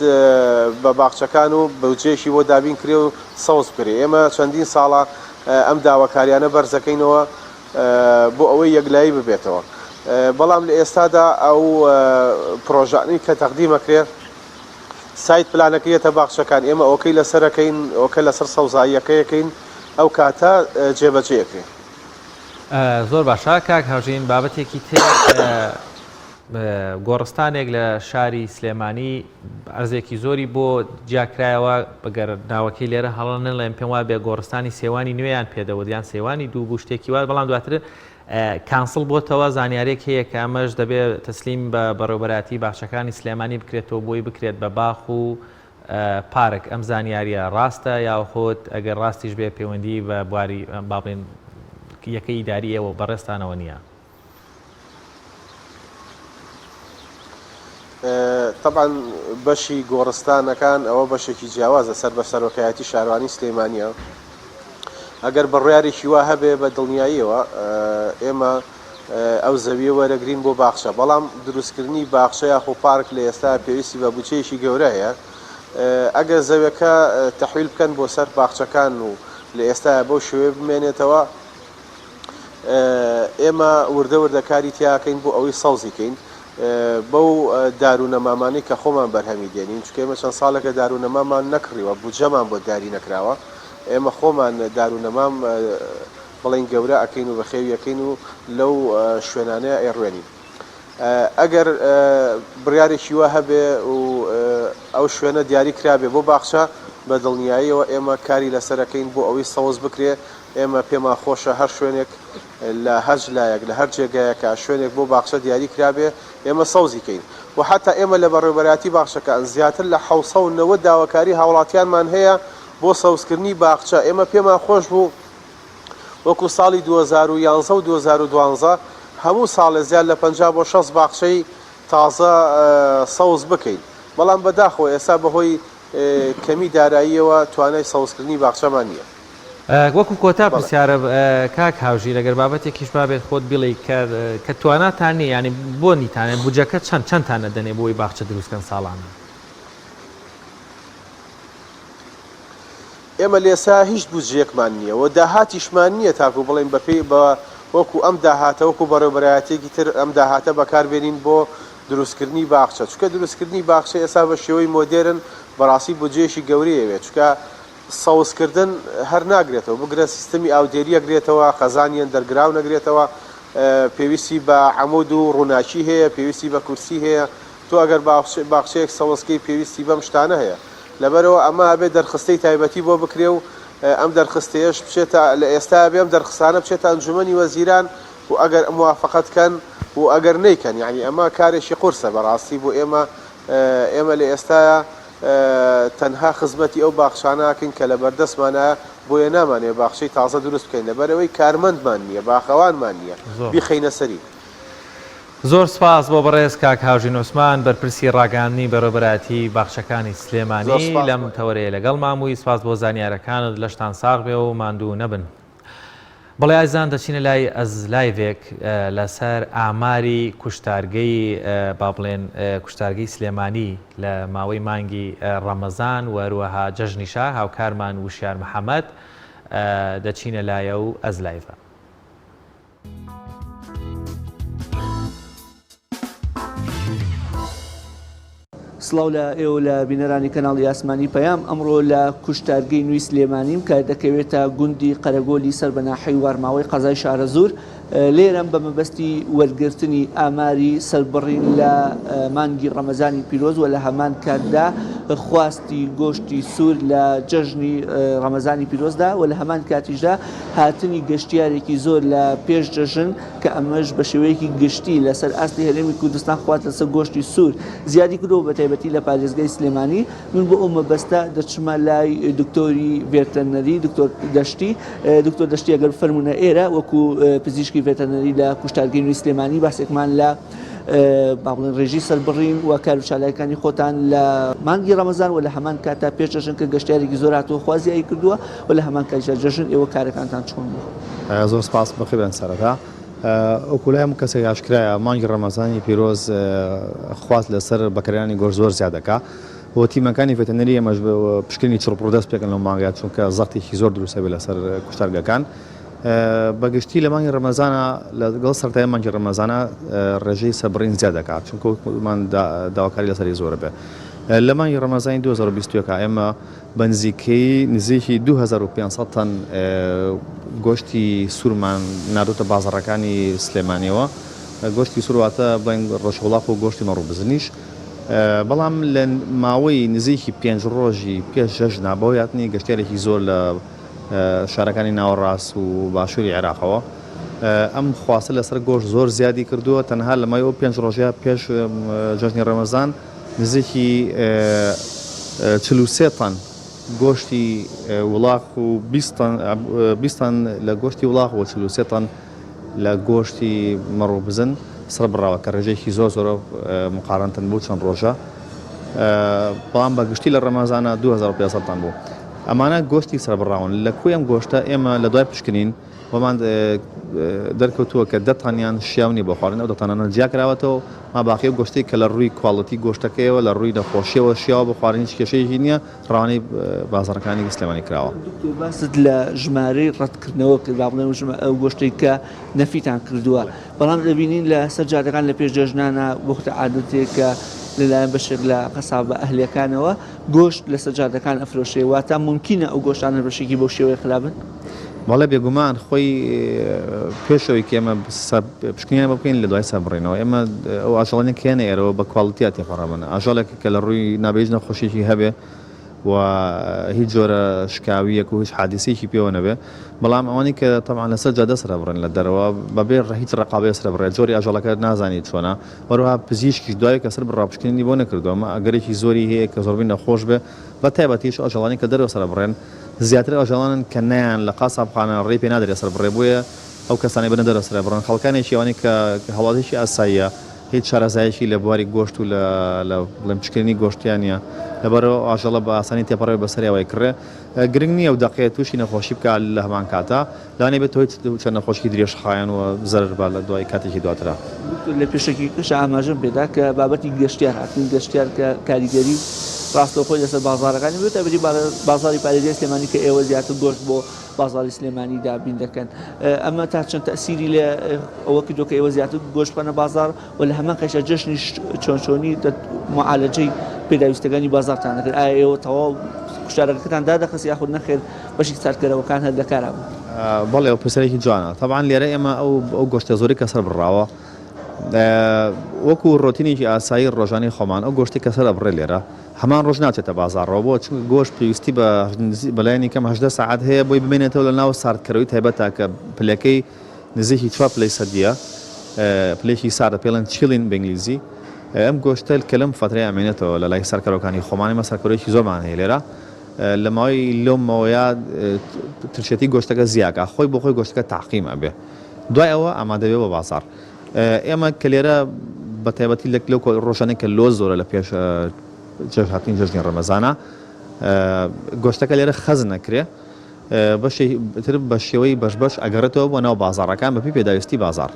بە باخچەکان و بەوجێشی بۆ دابین کرێ و سەوز بکرێ ئێمە چەندین ساڵە ئەم داواکاریانە بەرزەکەینەوە بۆ ئەوەی یەکلایی ببێتەوە بەڵام لە ئێستادا ئەو پرۆژانی کە تەقدیمەکرێت سایت پلانەکەیەتە باخچەکان ئێمە ئۆکەی لەسەرەکەین ئۆکە لەسەر سەوزاییەکەیەکەین ئەو کاتە جێبەجێەکەین. زۆر باشە کاک هاوژین بابەتێکی تر گۆڕستانێک لە شاری سلێمانی ئەرزێکی زۆری بۆ جیاکرایەوە بەگەر ناوەکەی لێرە هەڵەنە لەم پێم وایە بێ گۆڕستانی سێوانی نوێیان پێدەوە دیان سێوانی دوو بوو شتێکی وایە بەڵام دواتر کانسڵ بۆتەوە زانیارێک هەیە کە ئەمەش دەبێت تەسلیم بە بەڕێوەبەراتی باخچەکانی سلێمانی بکرێتەوە بۆی بکرێت بە باخ و پارک ئەم زانیاریە ڕاستە یاخۆت ئەگەر ڕاستیش بێ پەیوەندی بە بواری باڵێن یەکەی ئیداری ئێوە بەڕێستانەوە نییە. طبعا بەشی گۆڕستانەکان ئەوە بەشێکی جیاوازە سەر بە سەرۆکایەتی شارەوانی سلێمانیە ئەگەر بەڕیارێکی وا هەبێ بە دڵنیاییەوە ئێمە ئەو زەویە وەرەگرین بۆ باخچە بەڵام دروستکردنی باخچە یاخۆ پارک لە ئێستا پێویستی بە بودجەیەکی گەورە هەیە ئەگەر زەویەکە تەحویل بکەن بۆ سەر باخچەکان و لە ئێستا بەو شوێ بمێنێتەوە ئێمە وردە وردەکاری تیاکەین بۆ ئەوەی سەوزیکەین بەو دارونەمامانی کە خۆمان بەرهەمی دێنین چکە ئێمە چەند ساڵێکە دارونەمامان نەکڕیوە بودجەمان بۆ داری نەکراوە ئێمە خۆمان دارونەمام بڵین گەورە ئەکەین و بەخێویەکەین و لەو شوێنانەیە ئێڕوێنین ئەگەر بڕیارێکی وە هەبێ و ئەو شوێنە دیاری کرابێ بۆ باخچە بە دڵنیاییەوە ئێمە کاری لەسەرەکەین بۆ ئەوەی سەوز بکرێ ئێمە پێما خۆشە هەر شوێنێک لە هەج لایەک لە هەر جێگایەکە شوێنێک بۆ باخچە دیاری کرابێ ئێمە سەوزیکەین و حتا ئێمە لە بەڕێوەبەراتی باخچەکان زیاتر لە 790 داواکاری هاوڵاتیانمان هەیە بۆ سەوزکردنی باخچە ئێمە پێمان خۆش بوو وەکو ساڵی 2011 و 2012 هەموو ساڵێ زیاد لە 50 بۆ 60 باخچەی تازە سەوز بکەین بەڵام بەداخەوە ئێستا بەهۆی کەمی داراییەوە توانای سەوزکردنی باخچەمان نییە. وەکو کۆتا پرسیارە کاک هاوژی لەگەر بابەتێکیش بابێت خۆت بڵێ کە تواناتان نیە ینی بۆ نیتانێت بودجەکە چەندتانە دەنێ بۆی باخچە دروستکەن ساڵانە؟ ئێمە لێسا هیچ بودجەیەکمان نییە و داهاتیشمان نییە تاکو بڵێن بەپێی بە وەکو ئەم داهاتە وەکو بەڕێوەبەرایەتێکی تر ئەم داهاتە بەکاربێنین بۆ دروستکردنی باخچە چکە دروستکردنی باخچە ئێستا بە شێوەی مۆدێرن بەڕاستی بودجەیەکی گەورەیەوێت چکە سەوزکردن هەر ناگرێتەوە بگرە سیستەمی ئاودێری ئەگرێتەوە خەزانیان دەرگراو نەگرێتەوە پێویستی بە عەمود و ڕووناچی هەیە پێویستی بە کورسی هەیە تۆ ئەگەر باخچەیەک سەوزکەی پێویستی بەم شتانە هەیە لەبەرەوە ئەمە ئەبێت دەرخستەی تایبەتی بۆ بکرێ و ئەم دەرخستەیەش بچێتە لە ئێستا بێم دەرخستانە بچێتە ئەنجومەنی وەزیران و ئەگەر موافقەتکەن و ئەگەر نەیکەن یعنی ئەمە کارێکی قورسە بەڕاستی بۆ ئێمە لە ئێستاە تەنها خزمەتی ئەو باخچاناکەین کە لە بەردەستمانە بۆیە نامانێ باخچەی تازە دروست بکەین لەبەرەوەی کارمەندمان نییە باخەوانمان نییە بیخەینە سەری. زۆر سپاس بۆ بەڕێز کاک هاوژین عوسمان بەرپرسی ڕاگەاندنی بەڕێوەبەراتی باخچەکانی سلێمانی لەم تەوەرەیە لەگەڵ مامووی سپاس بۆ زانیارەکانت لەشتان ساغ بێ و ماندوو نەبن. بەڵێ ئازان دەچینە لای ئەزلایڤێک لەسەر ئاماری کوشتارگەی با بڵێن کوشتارگەی سلێمانی لە ماوەی مانگی ڕەمەزان و هەروەها جەژنی شار هاوکارمان وشیار محەممەد دەچینە لایە و ئەزلایڤە. سڵاو لە ئێوە لە بینەرانی کەناڵی ئاسمانی پەیام ئەمڕۆ لە کوشتارگەی نووی سلێمانیم کە دەکەوێتە گوندی قەرەگۆلی سەر بەناحەی وارماوەی قەزای شارەزور لێرەم بە مەبەستی وەرگرتنی ئاماری سەربڕین لە مانگی ڕەمەزانی پیرۆز و لە هەمان کاتدا خواستی گۆشتی سوور لە جەژنی ڕەمەزانی پیرۆزدا و لە هەمان کاتیشدا هاتنی گەشتیارێکی زۆر لە پێش جەژن کە ئەمەش بە شێوەیەکی گشتی لەسەر ئاستی هەرێمی کوردستان خوات لەسەر گۆشتی سوور زیادی کردەوە بە تایبەتی لە پارێزگای سلێمانی. من بۆ ئەو مەبەستە دەچمە لای دکتۆری ڤێتەرنەری دکتۆر دەشتی ئەگەر فەرمونە ئێرە وەکو پزیشکی ڤێتەرنەری لە کوشتارگەی نووی سلێمانی باسێکمان لە با بڵێن ڕێژی سەربڕین و کاروچالایەکانی خۆتان لە مانگی ڕەمەزان و لە هەمان کاتا پێش جەژن کە گەشتیارێکی زۆر هاتووە خوازیایی کردووە و لە هەمان کاژە جەژن ئێوە کارەکانتان چۆن بوو؟ زۆر سپاس بەخێبێن سەرەتا ئەوکولای کەسێک ئاشکرایە مانگی ڕەمەزانی پیرۆز خواست لەسەر بەکارێنانی گۆشت زۆر زیاد دەکا بۆ تیمەکانی ڤێتەنەری ئەمەش پشکنی چڕپڕدەست پێکەن لەو مانگات چونکە زەختێکی زۆر دروستە بێت لەسەر کوشتارگەکان بەگشتی لە مانگی ڕەمەزانە لەگەڵ سەرەتای مانگی ڕەمەزانە ڕێژەی سەبڕین زیاد دەکات چونکەمان داواکاری لەسەری زۆرە بێ لە مانگی ڕەمەزانی 2020 ئێمە بە نزیکی 2500 تەن گۆشتی سوورمان نادۆتە بازاڕەکانی سلێمانیەوە گۆشتی سوورواتە بڵێن ڕۆژهوڵاق و گۆشتی مەڕوو بزنیش بەڵام لە ماوەی نزیکی 5 ڕۆژی پێش جەژنا بەوە هاتنی گەشتیارێکی زۆر لە شارەکانی ناوەڕاست و باشووری عێراقەوە ئەم خواستە لەسەر گۆشت زۆر زیادی کردووە تەنها لە مای ئەو 5 ڕۆژە پێش جەژنی ڕەمەزان نزیکی 43 تەن گۆشتی وڵاق و 20 تەن لە گۆشتی وڵاق و 43 تەن لە گۆشتی مەڕوو بزن سڕ بڕاوە کە ڕێژەیەکی زۆر زۆرە مقارنتن بوو چەند ڕۆژە بەڵام بەگشتی لە ڕەمەزانە 2500 تەن بوو ئەمانە گۆشتی سرە بڕاون لە کوێ ئەم گۆشتە ئێمە لە دوای پشکنین وەمان دەرکەوتووە کە 10 تانیان شیاونی بۆ خواردن ئەو 10 تانانە جیاکراوەتەوە ما باقی گۆشتی کە لە ڕووی کواڵەتی گۆشتەکەیەوە لە ڕووی نەخۆشیەوە شیاوە بۆ خواردن هیچ کێشەیەکی نییە ڕوانەی بازاڕەکانی سلێمانی کراوە باست لە ژمارەی ڕەتکردنەوە کرد با بڵێن ئەو گۆشتێک کە نەفیتان کردووە بەڵام دەبینین لە سەر جادەکان لە پێش جەژنانە وەختە عادەتێک کە لەلایەن بەشێک لە قەسابە ئەهلیەکانەوە گۆشت لە سەرجادەکان ئەفرۆشێ واتە ممکنە ئەو گۆشتانە بەشێکی بەو شێوەیە خلابن؟ بەڵێ بێگومان خۆی پێشەوەی کە ئێمە پشکنیان بکەین لە دوای سەبڕینەوە ئێمە ئەو ئاژەڵانێک کێنە ئێرەوە بە کواڵیتیا تێپەڕەبن ئاژەڵێک کە لە ڕووی نابێژ نەخۆشیێکی هەبێ و هیچ جۆرە شکاویەک و هیچ حادیسێکی پێوە نەبێ بەڵام ئەوانی کە تەمان لەسەر جادە سرە بڕن لە دەرەوە بەبێ هیچ ڕقابێ سرە بڕێت جۆری ئاژەڵەکە نازانیت چۆنە وەروها پزیشکی دوای کە سەر بڕاپشکنی بۆ نەکردووە ئەگەرێکی زۆری هەیە کە زۆربەی نەخۆش بێ بە تایبەتیش ئاژەڵانی کە دەرەوە سرە بڕێن زیاتر ئاژەڵانن کە نەیان لە قاسابخانە ڕێی پێ نادرێت سەر بڕێ بۆیە ئەو کەسانی بنە دەرە سرە بڕن خەڵکانێکی ئەوانی کە هەواڵێکی ئاساییە هیچ شارەزایەکی لە بواری گۆشت و لە بڵێمچکردنی گۆشتیانە لەبەرەوە ئاژەڵە بە ئاسانی تێپەڕێ بەسەریەوەی کڕێ گرنگ نییە و دەقێت تووشی نەخۆشی بکات لە هەمان کاتە لەوانێ بێت چەند نەخۆشی درێژخایەن و زەرر بە لە دوای کاتێکی دواترە لە پێشێکی کەش ئاماژەم پێدا کە بابەتی گەشتیار هاتن گەشتیار کە کاریگەری ڕاستەوخۆی لەسەر بازاڕەکانی بێت بەری بازاری پارێزیای سلێمانی کە ئێوە زیاتر گۆشت بۆ بازاری سلێمانی دابین دەکەن ئەمە تا چەند تەسیری لە ئەوە کردو کە ئێوە زیاتر گۆشت بکەنە بازار و لە هەمان کەشە جەژنی چۆنچۆنی معالەجەی پێداویستەکانی بازارتان دەکرد ئایا ئێوە تەواو کوشتارەکەتان دادەخست یاخود نەخێر بەشی ساردکەرەوەکان هەر دەکارا بوو بەڵێ ئەو پرسەرێکی جوانە طبعاً لێرە ئێمە ئەو گۆشتە زۆری کە سەر بڕاوە وەکو ڕۆتینێکی ئاسایی ڕۆژانی خۆمان ئەو گۆشتی کە سەر ئەبڕێ لێرە هەمان ڕۆژ ناچێتە بازارڕەوە بۆ چون گۆشت پێویستی بەلایەنی کەم 18 ساعت هەیە بۆی بمێنێتەوە لە ناو ساردکەرەوەی تایبەتە کە پلەکەی نزیکی 4 پلەی سەدیە پلێکی ساردە پێڵەن چیلین بەنگلیزی ئەم گۆشتە کە لەم فترەیە ئەمێنێتەوە لە لای سەرکەرەوەکانی خۆمانی مە سەرکەرەوەیکی زۆرمان هەیە لێرە لە ماوەی لۆمەوەیە ترشێتی گۆشتەکە زیاکە خۆی بۆ خۆی گۆشتەکە تاقیم ئەبێ دوای ئەوە ئامادەبێ بە بازار ئێمە کە لێرە بە تایبەتی لەو ڕۆژانەی کە لۆ زۆرە لە پێش هاتنی جەژنی ڕەمەزانە گۆشتەکە لێرە خەز نەکرێ بەشتر بە شێوەی بەش ئەگەڕێتەوە بۆ ناو بازاڕەکان بەپی پێداویستی بازار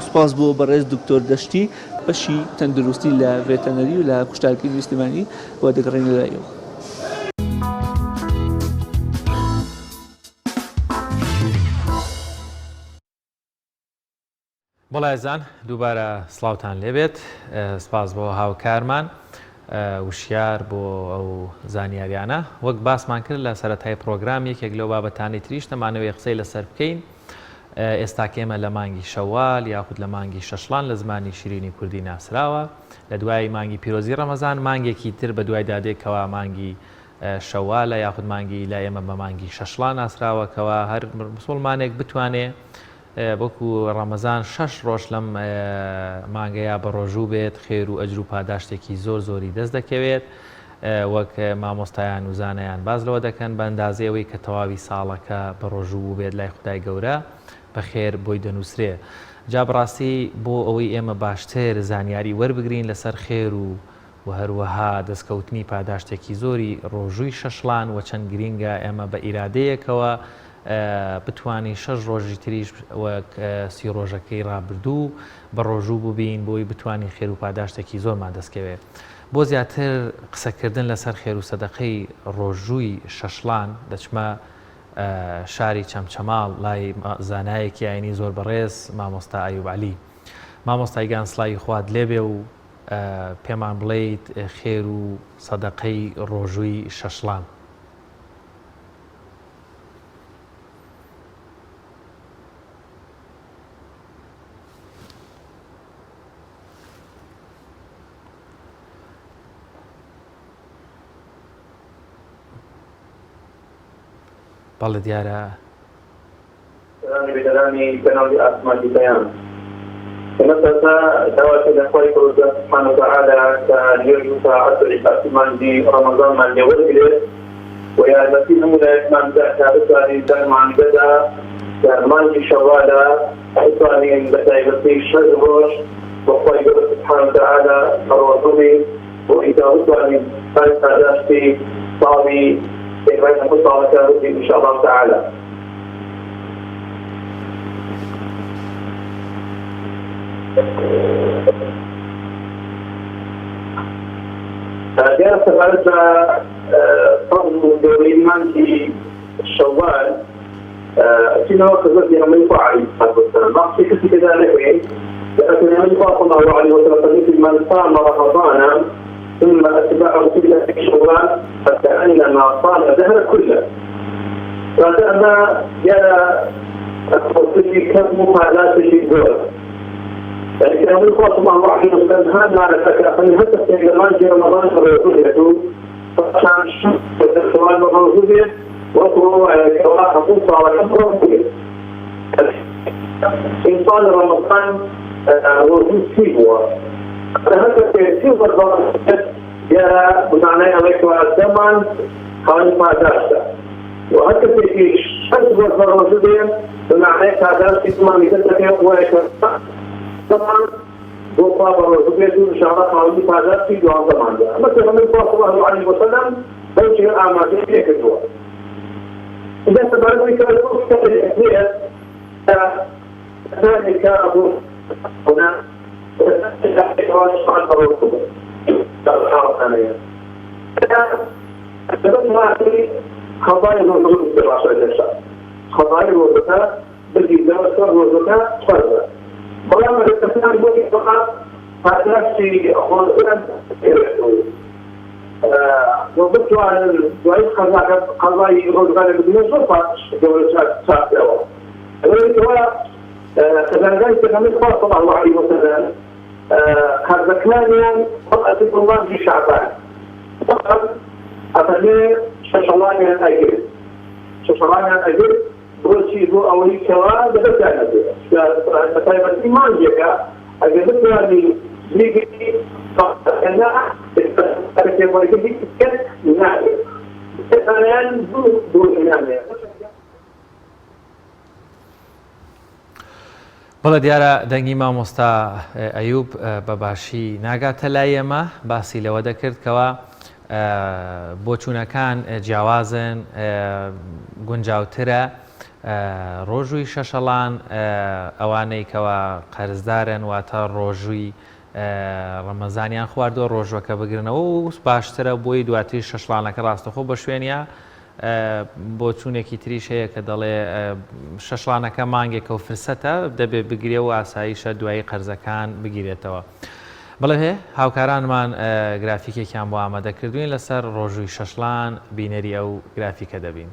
سپاس بۆ بەڕێز دکتۆر دەشتی بەشی تەندروستی لە ڤێتەنەری و لە کوشتارکردنی سلێمانی بۆ دەگەڕێنە لایەوە بەڵایزان دووبارە سڵاوتان لێبێت سپاس بۆ هاوکارمان وشیار بۆ ئەو زانیاریانە وەک باسمان کرد لە سەرەتای پرۆگرام یەکێک لەو بابەتانی تریش دەمانەوەی قسەی لەسەر بکەین ئێستاکێمە لە مانگی شەوال یاخود لە مانگی شەشڵان لە زمانی شیرینی کوردی ناسراوە لە دوای مانگی پیرۆزی ڕەمەزان مانگێکی تر بە دوای دادێکەوە مانگی شەوالە یاخود مانگی لا ئێمە بە مانگی شەشڵان ناسراوەکەوە هەر مسڵمانێک بتوانێت وەکو ڕەمەزان 6 ڕۆژ لەم مانگەیە بە ڕۆژوو بێت خێر و ئەجر و پاداشتێکی زۆر زۆری دەست دەکەوێت وەک مامۆستایان و زانایان باز لەوە دەکەن بە ئەندازەیەوەی کە تەواوی ساڵەکە بە ڕۆژوو بێت لای خودای گەورە بەخێر بۆی دەنووسرێ. جا بڕاستی بۆ ئەوەی ئێمە باشتر زانیاری وەربگرین لەسەر خێر و هەروەها دەستکەوتنی پاداشتێکی زۆری ڕۆژووی شەشڵان و چەند گرینگە ئێمە بە ئیرادەیەکەوە بتوانین 6 ڕۆژی تریش وەک 30 ڕۆژەکەی ڕابردوو بە ڕۆژوو ببین بۆی بتوانین خێر و پاداشتێکی زۆرمان دەستکەوێت. بۆ زیاتر قسەکردن لەسەر خێر و سەدەقەی ڕۆژووی شەشڵان دەچمە شاری چەمچەماڵ لای زانایەکی ئاینی زۆر بەڕێز مامۆستا ئایوب عەلی. مامۆستای گیانسڵاوی خوات لێبێ و پێمان بڵێیت خێر و سەدەقەی ڕۆژووی شەشڵان. بەڵێ دیارە بێدەرانی پێناوی ئاسمانی بەیان مثلا دعوة الأخوة سبحانه وتعالى كاليوم ساعة الإيماندي رمضان من يوم إليه ويا المسيح من الإيمان ذات أسواني دائما عن بدأ كمان شوالا أسواني بدأ يبطي شهر وقال سبحانه وتعالى الرسولي وإذا أسواني فارس هداشتي صابي إخواننا كل إن شاء الله تعالى. جاء سفرت فضل دوريمان في شوال سنة وقت يوم يفعل نقصي كذلك لكن يوم صلى الله عليه وسلم من صام رمضان ثم أتبعه ستة شوال فكأنما صام الدهر كله فلما جاء القرطبي كم مقالات في الدور يعني كان يقول صلى الله عليه وسلم هذا على فكرة أن هذا في زمان في رمضان فريقته فكان شخص السؤال مرضوية وقروا كواحد قصة على كبره إنسان رمضان وجود سيبوة هذا في سيبوة جاء بمعنى عليك الزمن كان ما داشته وهذا في شخص مرضوية بمعنى هذا في ما مثل طبعا هو بابا وزوجته إن شاء الله قاوي فاضل في جوان زمان ده مثل ما يقول صلى الله عليه وسلم بوجه أعمال في كذوة إذا تبارك الله كتير كثير ذلك أبو هنا خضايا الوزن بالرأس الإنسان خضايا الوزن بالجيزة والوزن فرزة ولما الإنسان يقول فقط هذا في خلقنا وضبط عن الوعيد قضاء يقول غالب من الزرطة دولة سابقة ولكن هو كذلك تكمل صلى الله عليه وسلم هذا كان فقط الله في شعبان فقط أفضل ششلان الأجل ششلان الأجل بوشي هو أولي كوا بدأت أنا مثلا الإيمان جاء أجل يعني ليجي أنا أتكلم ليجي كت نعم أنا دول نعم بەڵێ دیارە دەنگی مامۆستا ئەیوب بەباشی ناگاتە لای ئێمە باسی لەوە دەکردکەوە بۆچوونەکان جیاوازن گونجاوترە ڕۆژووی شەشەڵان ئەوانەی کەوا قەرزدارن واتە ڕۆژووی ڕەمەزانیان خواردەوە ڕۆژوەکە بگرنەوە و باشترە بۆی دواتری شەشڵانەکە ڕاستەخۆ بە شوێنە بۆ چوونێکی تریش هەیە کە دەڵێ شەشڵانەکە مانگێکە و فرسەتە دەبێت بگرێ و ئاساییشە دوایی قەرزەکان بگیرێتەوە. بەڵێ هێ هاوکارانمان گرافیکێکیان بۆ ئامادەکردوین لەسەر ڕۆژووی شەشڵان بینەری ئەو گرافیکە دەبین.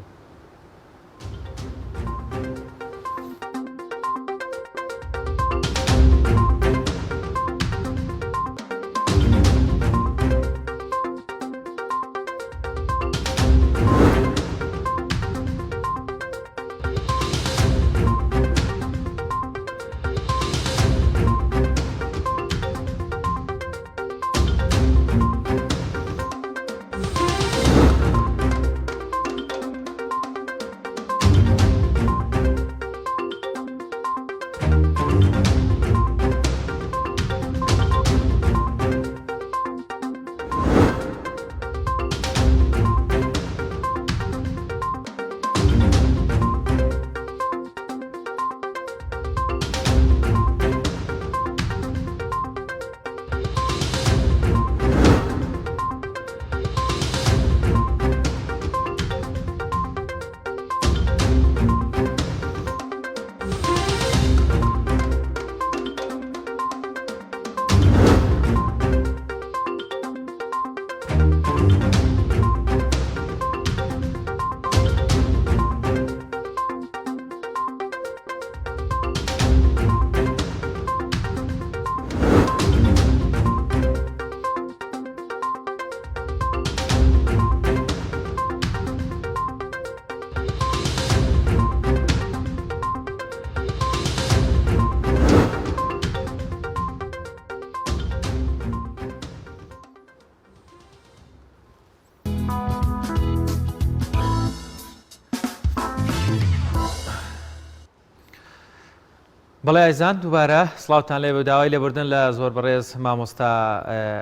بەڵێ ئایزان دووبارە سڵاوتان لێ بە داوای لێبوردن لە زۆر بەڕێز مامۆستا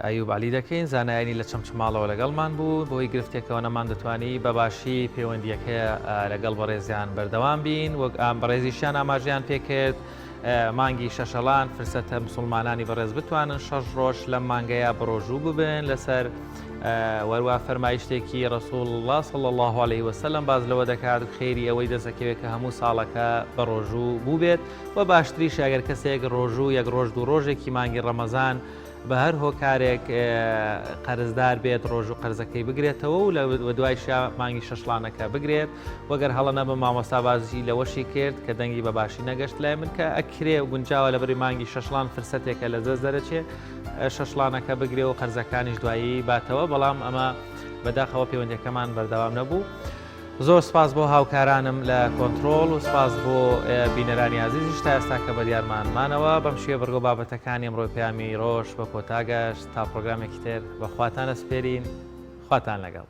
ئەیوب عەلی دەکەین زانایانی لە چەمچماڵەوە لەگەڵمان بوو بۆی گرفتێکەوە نەمان دەتوانی بەباشی پەیوەندیەکە لەگەڵ بەڕێزیان بەردەوام بین وەک بەڕێزیشیان ئاماژیان پێکرد مانگی شەشەڵان فرسەتە مسلمانانی بەڕێز بتوانن 6 ڕۆژ لەم مانگەیە بڕۆژوو ببن لەسەر وەروە فەرمایشتێکی ڕەسوڵ الله صلی الله عليه وسلم باز لەوە دەکات خێری ئەوەی دەسەکەوێت کە هەموو ساڵەکە بە ڕۆژوو بوو بێت و باشتریش ئەگەر کەسێک ڕۆژوو یەک ڕۆژ دوو ڕۆژێکی مانگی ڕەمەزان بە هەر هۆکارێک قەرزدار بێت ڕۆژ و قەرزەکەی بگرێتەوە و لە دوایشە مانگی شەشڵانەکە بگرێت وەگەر هەڵەنە بە مامۆستا بازی لەوەشی کرد کە دەنگی بەباشی نەگەشت لای من کە ئەکرێ و گونجاوە لە بەری مانگی شەشڵان فرسەتێکە لە دەست دەرەچێت شەشڵانەکە بگرێ و قەرزەکانیش دوایی باتەوە بەڵام ئەمە بەداخەوە پەیوەندیەکەمان بەردەوام نەبوو. زۆر سپاس بۆ هاوکارانم لە کۆنتترۆل و سپاس بۆ بینەرانی عزیزیش تا ئێستا کە بە دیارمانمانەوە بەم شێوە بەرگۆ بابەتەکانی ئەمڕۆی پەیامی ڕۆژ بە کۆتاگەشت تا پرۆگرامێکی تر بەخواتان ئەسپێرین خواتان لەگەڵ.